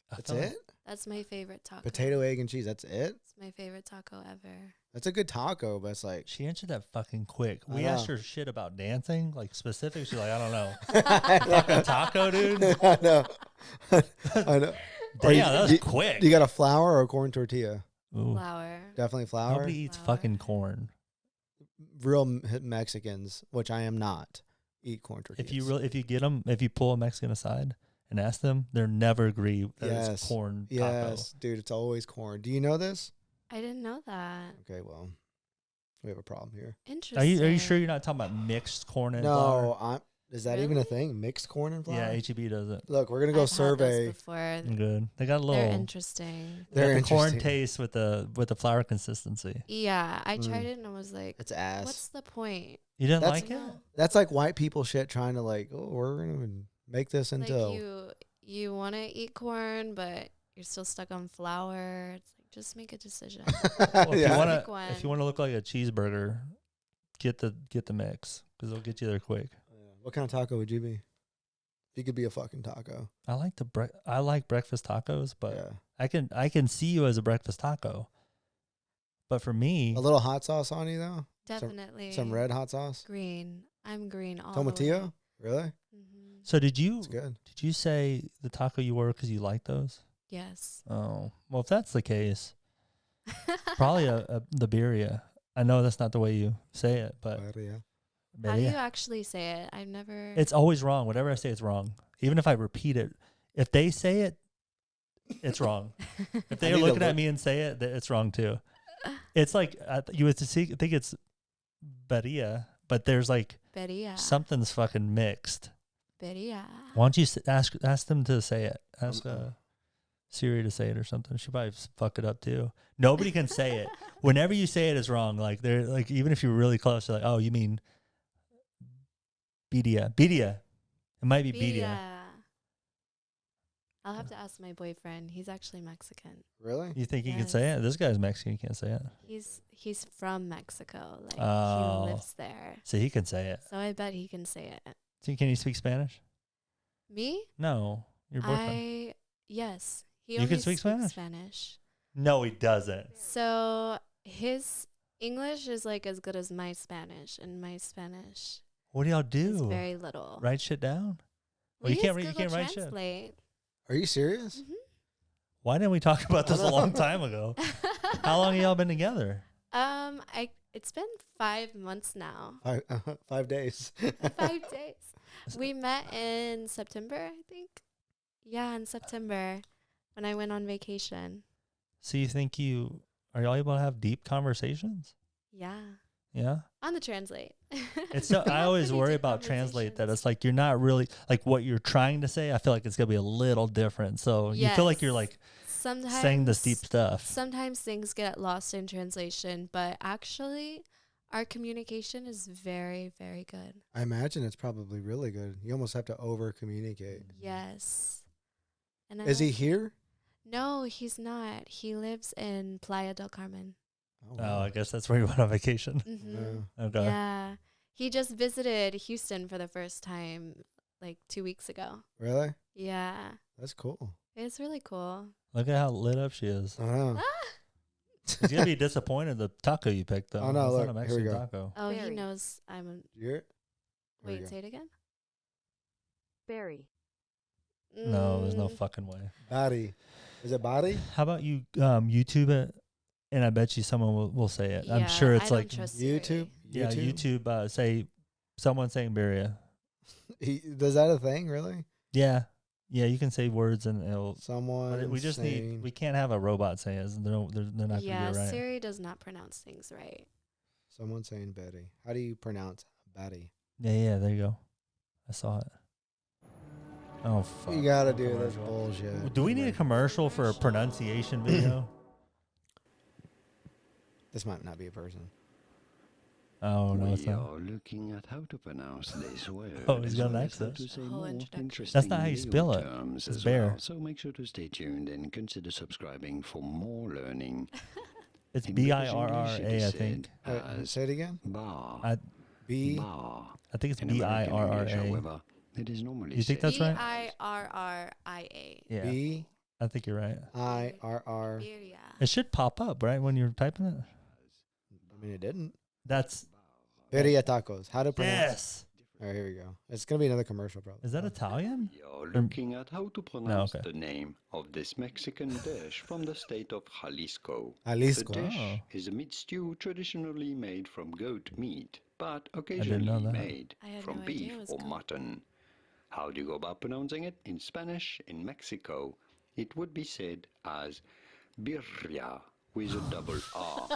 That's it? That's my favorite taco. Potato, egg, and cheese. That's it? It's my favorite taco ever. That's a good taco, but it's like... She answered that fucking quick. We asked her shit about dancing, like specific. She's like, I don't know. Fucking taco, dude? I know. I know. Damn, that was quick. Do you got a flour or a corn tortilla? Ooh. Flour. Definitely flour? Nobody eats fucking corn. Real Mexicans, which I am not, eat corn tortillas. If you pull a Mexican aside and ask them, they'll never agree that it's corn taco. Yes, dude, it's always corn. Do you know this? I didn't know that. Okay, well, we have a problem here. Interesting. Are you sure you're not talking about mixed corn and flour? No, is that even a thing? Mixed corn and flour? Yeah, HEB does it. Look, we're gonna go survey. Had those before. Good. They got a little. They're interesting. They're the corn taste with the flour consistency. Yeah, I tried it and I was like, it's ass. What's the point? You didn't like it? That's like white people shit trying to like, we're gonna make this into. Like you want to eat corn, but you're still stuck on flour. It's like, just make a decision. Well, if you want to look like a cheeseburger, get the mix because it'll get you there quick. What kind of taco would you be? If you could be a fucking taco. I like breakfast tacos, but I can see you as a breakfast taco. But for me, a little hot sauce on you though. Definitely some red hot sauce. Green. I'm green all Tomatillo? the way. Really? Mm-hmm. So did you? That's good. Did you say the taco you were because you like those? Yes. Oh well, if that's the case, probably the birria. I know that's not the way you say it, but how do you actually say it? I've never. It's always wrong. Whatever I say, it's wrong. Even if I repeat it, if they say it, it's wrong. If they're looking at me and say it, it's wrong too. It's like you would think it's birria, but there's like something's fucking mixed. Birria. Why don't you ask them to say it? Ask Siri to say it or something. She probably fuck it up too. Nobody can say it. Whenever you say it, it's wrong. Like they're like, even if you're really close, you're like, oh, you mean birria. It might be birria. I'll have to ask my boyfriend. He's actually Mexican. Really? You think he can say it? This guy's Mexican. He can't say it. He's from Mexico. Like, Oh. he lives there. So he can say it. So I bet he can say it. So can you speak Spanish? Me? No. Your boyfriend. Yes. He You only can speak speaks Spanish? No, he doesn't. So his English is like as good as my Spanish, and my Spanish What do y'all do? is very little. Write shit down? We you can't use you can't Google write shit. Translate. Are you serious? Mm-hmm. Why didn't we talk about this a long time ago? How long have y'all been together? It's been 5 months now. 5 days. 5 days. We met in September, I think. Yeah, in September when I went on vacation. So you think are y'all able to have deep conversations? Yeah. Yeah. On the Translate. It's so, I always worry about Translate that it's like you're not really like what you're trying to say. I feel like it's gonna be a little different. So you feel like you're like sometimes saying this deep stuff. Sometimes things get lost in translation, but actually our communication is very, very good. I imagine it's probably really good. You almost have to over communicate. Yes. And Is he here? No, he's not. He lives in Playa del Carmen. Oh, wow. I guess that's where you went on vacation. Mm-hmm. Okay. Yeah. He just visited Houston for the first time like 2 weeks ago. Really? Yeah. That's cool. It's really cool. Look at how lit up she is. I know. He's gonna be disappointed the taco you picked though. Oh no, it's look, not a here we Mexican go. taco. Oh, he Berry. knows I'm a... Here we Wait, go. say it again? Berry. No, there's no fucking way. Body. Is it body? How about you YouTube it, and I bet you someone will say it. I'm sure it's I like don't trust YouTube? Siri. yeah, YouTube. Say someone saying Beria. Does that a thing, really? Yeah, yeah, you can say words and it'll. Someone But we just saying, we can't have a robot say it. They're not Yeah, gonna be right. Siri does not pronounce things right. someone saying Betty. How do you pronounce Betty? Yeah, there you go. I saw it. Oh fuck! You gotta do this Commercial. bullshit. Do we need a commercial for a pronunciation video? This might not be a person. Oh no, it's We not. are looking at how to pronounce this word. Oh, he's as got an well as how accent. to say Whole more introduction. interesting That's not how you video spell it. terms It's as bear. well. So make sure to stay tuned and consider subscribing for more learning. It's In British English, BIRRA, it I is think. said as Say it again. bar. B. Bar. I think it's In American English, BIRRA. however, it is normally You think said that's right? BIRRIA. Yeah, B. I think you're right. I. R. R. Birria. It should pop up right when you're typing it. I mean, it didn't. That's Birria tacos. How to pronounce? yes. All right, here we go. It's gonna be another commercial, probably. Is that Italian? You're looking at how to pronounce okay. the name of this Mexican dish from the state of Jalisco. Jalisco. The dish Oh. is a meat stew traditionally made from goat meat, but know occasionally that. made I had from no idea beef it was or goat. mutton. How do you go about pronouncing it? In Spanish, in Mexico, it would be said as birria with a double R.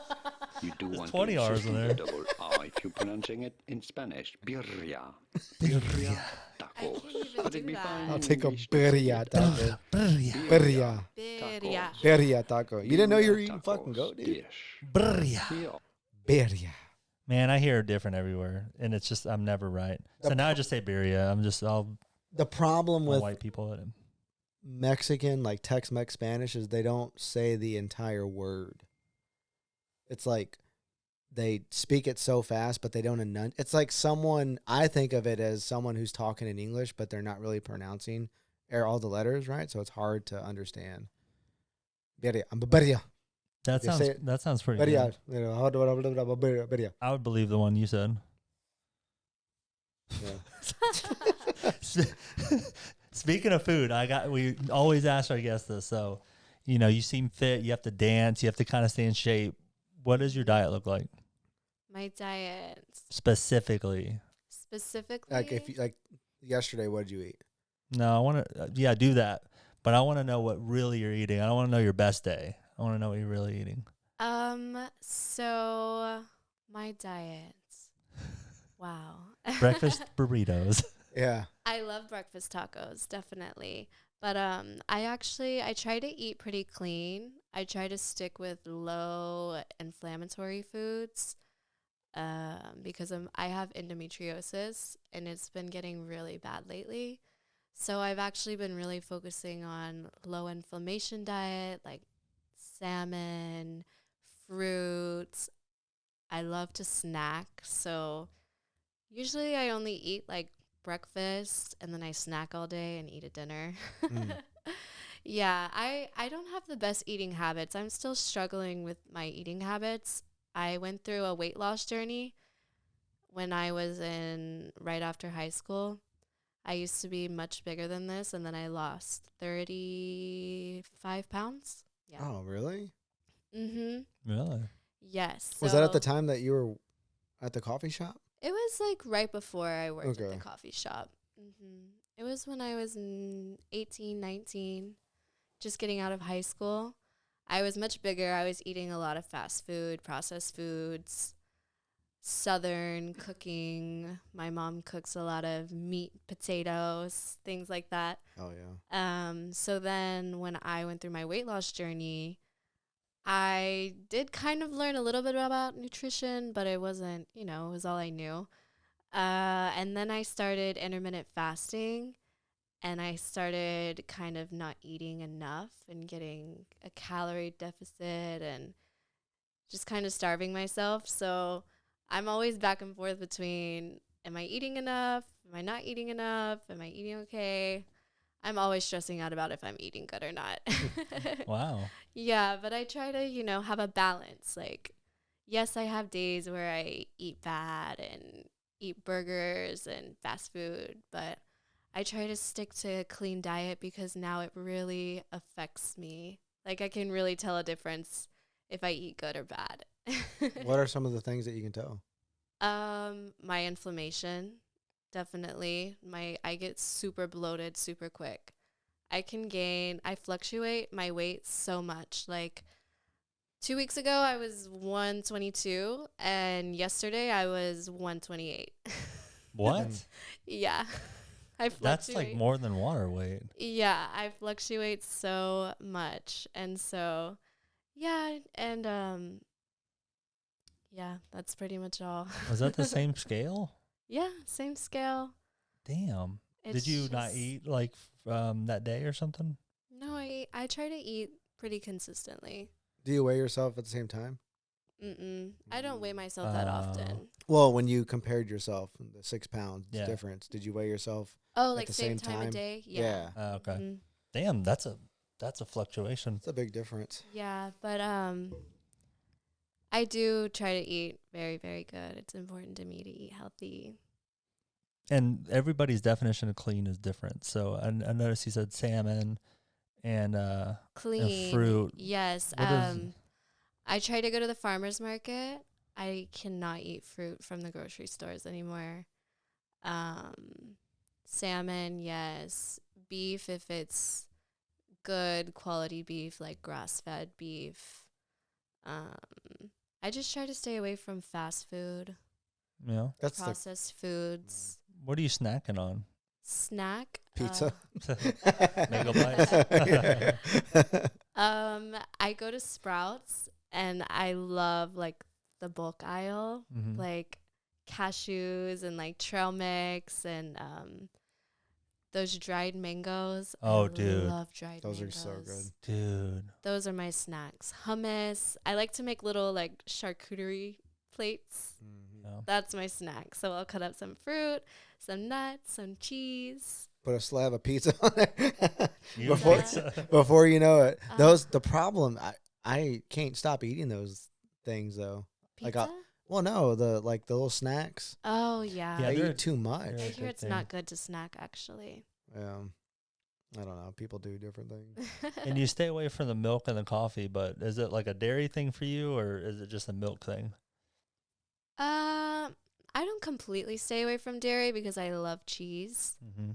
You do want 20 to R's insist in on there. the double R if you're pronouncing it in Spanish. Birria. Birria taco. I can't even But it'd do be that. fine I'll in take a English to say birria it taco. as Birria. Birria. Birria taco. You didn't know you were Birria eating fucking tacos goat, dude? dish. Brrria. Here Birria. Man, I hear it different everywhere, and it's just I'm never right. So now I just say birria. The problem I'll with white people at him. Mexican, like Tex-Mex Spanish, is they don't say the entire word. It's like they speak it so fast, but they don't enunciate. It's like someone, I think of it as someone who's talking in English, but they're not really pronouncing all the letters, right? So it's hard to understand. Birria. Birria. That They say sounds pretty Birria. good. You know, birria. I would believe the one you said. Yeah. Speaking of food, we always ask our guests this. So, you seem fit. You have to dance. You have to kind of stay in shape. What does your diet look like My diet. specifically? Specifically. Like yesterday, what did you eat? No, I want to. Do that. But I want to know what really you're eating. I don't want to know your best day. I want to know what you're really eating. So my diet. Wow. Breakfast burritos. Yeah. I love breakfast tacos, definitely. But I try to eat pretty clean. I try to stick with low inflammatory foods because I have endometriosis and it's been getting really bad lately. So I've actually been really focusing on low inflammation diet, like salmon, fruits. I love to snack. So usually I only eat like breakfast and then I snack all day and eat a dinner. Yeah, I don't have the best eating habits. I'm still struggling with my eating habits. I went through a weight loss journey when I was in right after high school. I used to be much bigger than this, and then I lost 35 pounds. Yeah. Oh, really? Mm-hmm. Really? Yes. Was that at the time that you were at the coffee shop? It was like right before I worked at Okay. the coffee shop. It was when I was 18, 19, just getting out of high school. I was much bigger. I was eating a lot of fast food, processed foods, Southern cooking. My mom cooks a lot of meat, potatoes, things like that. Oh, yeah. So then when I went through my weight loss journey, I did kind of learn a little bit about nutrition, but it wasn't, it was all I knew. And then I started intermittent fasting, and I started kind of not eating enough and getting a calorie deficit and just kind of starving myself. So I'm always back and forth between, am I eating enough? Am I not eating enough? Am I eating okay? I'm always stressing out about if I'm eating good or not. Wow. Yeah, but I try to, have a balance. Like, yes, I have days where I eat bad and eat burgers and fast food, but I try to stick to a clean diet because now it really affects me. Like, I can really tell a difference if I eat good or bad. What are some of the things that you can tell? My inflammation, definitely. I get super bloated super quick. I fluctuate my weight so much. Like 2 weeks ago, I was 122, and yesterday I was 128. What? Yeah. I fluctuate. That's like more than water weight. Yeah, I fluctuate so much. And so, yeah, and yeah, that's pretty much all. Was that the same scale? Yeah, same scale. Damn. It's Did you not just- eat like that day or something? No, I try to eat pretty consistently. Do you weigh yourself at the same time? I don't weigh myself that often. Well, when you compared yourself, the 6 pounds Yeah. difference, did you weigh yourself? Oh, at like the same same time time? of day? Yeah. Okay. Mhm. Damn, that's a fluctuation. It's a big difference. Yeah, but I do try to eat very, very good. It's important to me to eat healthy. And everybody's definition of clean is different. So I noticed you said salmon and Clean. fruit. Yes. What is- I try to go to the farmer's market. I cannot eat fruit from the grocery stores anymore. Salmon, yes. Beef, if it's good quality beef, like grass-fed beef. I just try to stay away from fast food, That's processed foods. What are you snacking on? Snack. pizza. Mango bites. I go to Sprouts and I love like the bulk aisle, Mhm. like cashews and like trail mix and those dried mangoes. Oh, I dude. love dried Those mangoes. are so good. Dude. Those are my snacks. Hummus. I like to make little like charcuterie plates. Yeah. That's my snack. So I'll cut up some fruit, some nuts, some cheese. Put a slab of pizza on there. You before, pizza. before you know it. The problem, I can't stop eating those things though. Pizza? Like well, no, the little snacks. Oh, yeah. Yeah, I they're- eat too much. they're- I a hear good it's thing. not good to snack, actually. I don't know. People do different things. And you stay away from the milk and the coffee, but is it like a dairy thing for you or is it just a milk thing? I don't completely stay away from dairy because I love cheese, Mm-hmm.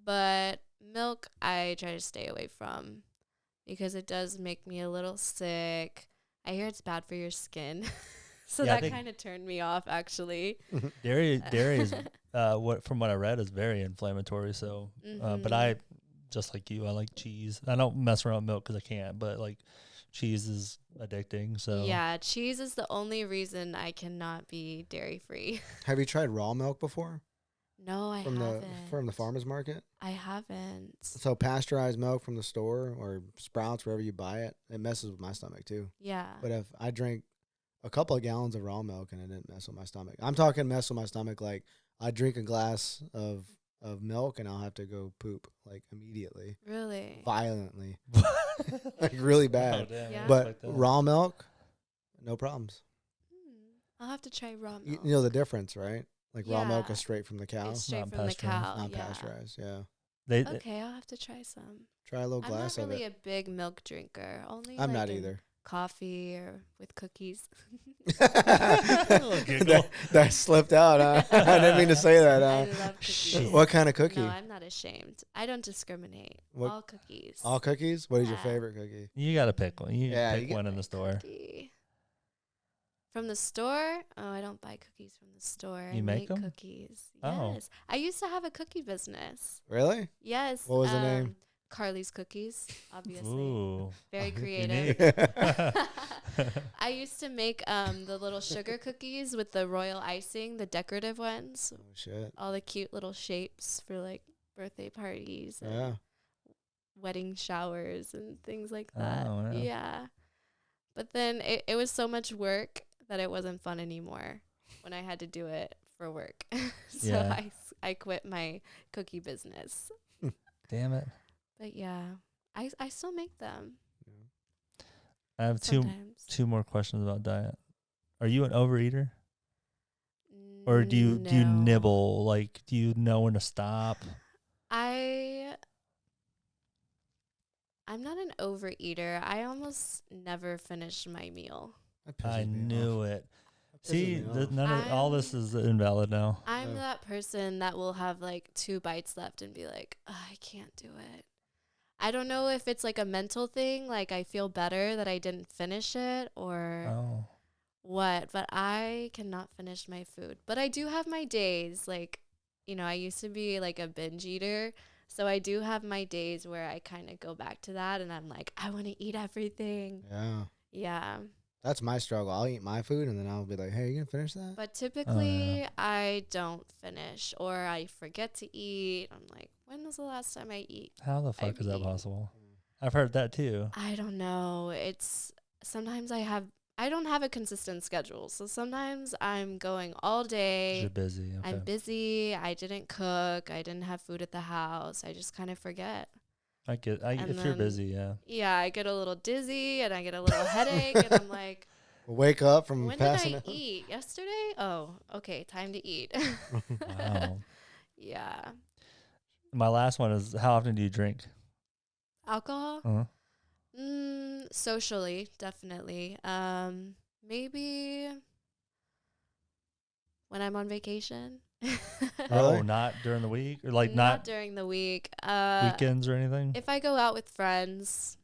but milk I try to stay away from because it does make me a little sick. I hear it's bad for your skin. So Yeah, I that think- kind of turned me off, actually. Dairy is from what I read is very inflammatory. So, but I just like you, I like cheese. I don't mess around with milk because I can't. But like, cheese is addicting. So Yeah, cheese is the only reason I cannot be dairy free. Have you tried raw milk before? No, I from haven't. the farmer's market? I haven't. So pasteurized milk from the store or Sprouts, wherever you buy it, it messes with my stomach too. Yeah. But if I drink a couple of gallons of raw milk and it didn't mess with my stomach, I'm talking mess with my stomach like I drink a glass of milk and I'll have to go poop like immediately. Really? Violently. Like really bad. Oh, damn, Yeah. But raw milk, no problems. I'll have to try raw milk. You know the difference, right? Like raw milk Yeah. is straight from the cow. It's straight Not from the cow. Not Yeah. pasteurized, yeah. They Okay, I'll have to try some. Try a little I'm glass not of really it. a big milk drinker. Only I'm like not in either. coffee or with cookies. that slipped out. I didn't mean to say that. I love cookies. Shit. What kind of cookie? No, I'm not ashamed. I don't discriminate. What- All cookies. All cookies? What is your Yeah. favorite cookie? You got to pick one. You Yeah, pick you one in the store. Cookie. From the store? Oh, I don't buy cookies from the store. You I make 'em? cookies. Oh. Yes. I used to have a cookie business. Really? Yes. What was the name? Carly's Cookies, obviously. Ooh. Very creative. Unique. I used to make the little sugar cookies with the royal icing, the decorative ones. Oh, shit. All the cute little shapes for like birthday parties and Yeah. wedding showers and things like that. Oh, wow. Yeah. But then it was so much work that it wasn't fun anymore when I had to do it for work. So Yeah. I quit my cookie business. Damn it. But yeah, I still make them I have sometimes. two more questions about diet. Are you an overeater? Or do you No. nibble? Like, do you know when to stop? I'm not an overeater. I almost never finish my meal. That pisses I me knew off. it. That pisses See, me off. none of all this is invalid now. I'm Yeah. that person that will have like 2 bites left and be like, I can't do it. I don't know if it's like a mental thing, like I feel better that I didn't finish it or Oh. what, but I cannot finish my food. But I do have my days, like, I used to be like a binge eater. So I do have my days where I kind of go back to that and I'm like, I want to eat everything. Yeah. Yeah. That's my struggle. I'll eat my food and then I'll be like, hey, you going to finish that? But typically I don't finish or I forget to eat. I'm like, when was the last time I eat? How the fuck is that eat. possible? I've heard that too. I don't know. It's sometimes I don't have a consistent schedule. So sometimes I'm going all day. You're busy. Okay. I'm busy. I didn't cook. I didn't have food at the house. I just kind of forget. If you're then- busy, yeah. Yeah, I get a little dizzy and I get a little headache and I'm like, Wake up from when did passing I out. eat? Yesterday? Oh, okay, time to eat. Wow. Yeah. My last one is, how often do you drink? Alcohol? Uh-huh. Socially, definitely. Maybe when I'm on vacation. Oh, Really? not during the week? Or like not not during the week. weekends or anything? If I go out with friends,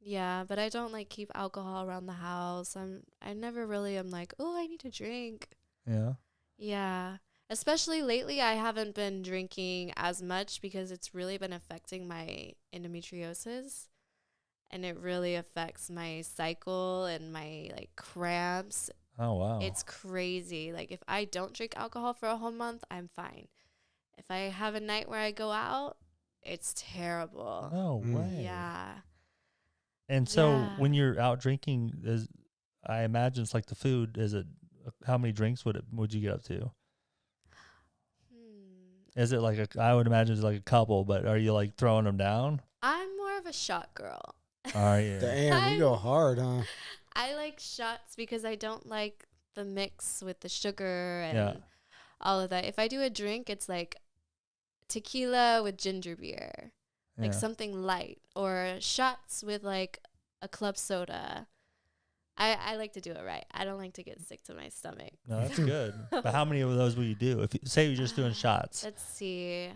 yeah, but I don't like keep alcohol around the house. I never really am like, oh, I need to drink. Yeah. Yeah. Especially lately, I haven't been drinking as much because it's really been affecting my endometriosis. And it really affects my cycle and my like cramps. Oh, wow. It's crazy. Like if I don't drink alcohol for a whole month, I'm fine. If I have a night where I go out, it's terrible. No Mm. way. Yeah. And so Yeah. when you're out drinking, I imagine it's like the food. Is it how many drinks would you get up to? Is it like I would imagine it's like a couple, but are you like throwing them down? I'm more of a shot girl. All right, yeah. Damn, you go hard, huh? I like shots because I don't like the mix with the sugar and Yeah. all of that. If I do a drink, it's like tequila with ginger beer, like Yeah. something light, or shots with like a club soda. I like to do it right. I don't like to get sick to my stomach. No, that's good. But how many of those will you do? If you say you're just doing shots, Let's see.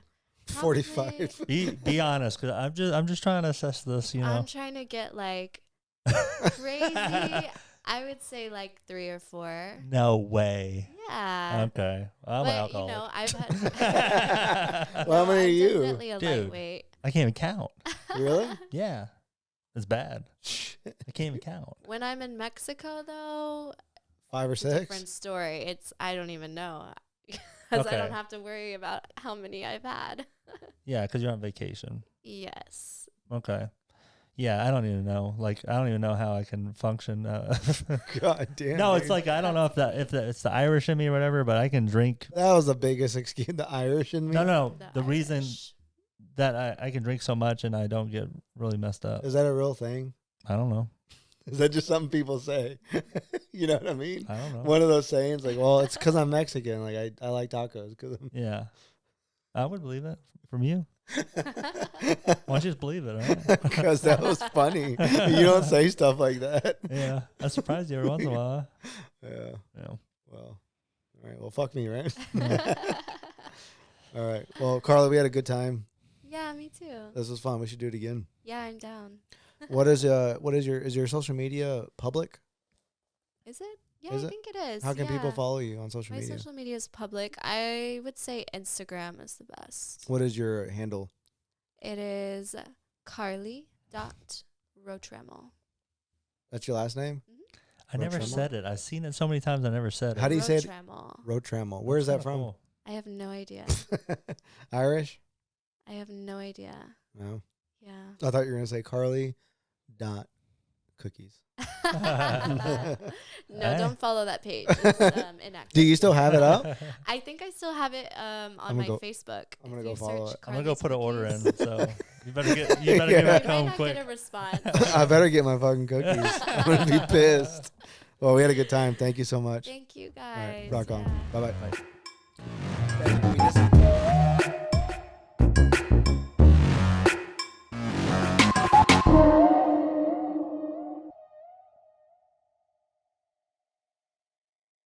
45. be honest, because I'm just trying to assess this. You know, I'm trying to get like crazy. I would say like 3 or 4. no way. Yeah. Okay, I'm an But alcoholic. I've had. Well, how many I'm are you? Definitely a Dude. lightweight. I can't even count. Really? Yeah, it's bad. I can't even count. When I'm in Mexico, though, 5 or it's a 6? different story. I don't even know. because I don't have to worry about how many I've had. Yeah, because you're on vacation. Yes. Okay. Yeah, I don't even know. Like, I don't even know how I can function. God damn. No, dude. it's like I don't know if it's the Irish in me or whatever, but I can drink. That was the biggest excuse. The Irish in me. No. The Irish. reason that I can drink so much and I don't get really messed up. Is that a real thing? I don't know. Is that just something people say? You know what I mean? I don't know. One of those sayings, like, well, it's because I'm Mexican. Like, I like tacos. Yeah, I would believe it from you. Why don't you just believe it, all right? Because that was funny. You don't say stuff like that. Yeah, I surprise you every once in a while. Yeah. Yeah. Well, all right. Well, fuck me, right? All right. Well, Carla, we had a good time. Yeah, me too. This was fun. We should do it again. Yeah, I'm down. Is your social media public? Is it? Yeah, Is I it? think it is. How can people Yeah. follow you on social My media? social media is public. I would say Instagram is the best. What is your handle? It is Carly.Rotramel. That's your last name? I never Rotramel? said it. I've seen it so many times. I never said it. How do you say it? Rotramel. Rotramel. Where is that from? Cool. I have no idea. Irish? I have no idea. No. Yeah. I thought you were gonna say Carly dot cookies. No, don't follow that page. It's inactive. Do you still have it up? I think I still have it on gonna my go- Facebook. I'm gonna If go you follow search it. I'm gonna go Carly's put an order in. Cookies. So you better get Yeah. back You might home not quick. get a response. I better get my fucking cookies. I'm gonna be pissed. Well, we had a good time. Thank you so much. Thank you All right, guys. rock on. Yeah. Bye bye. Bye. Bye.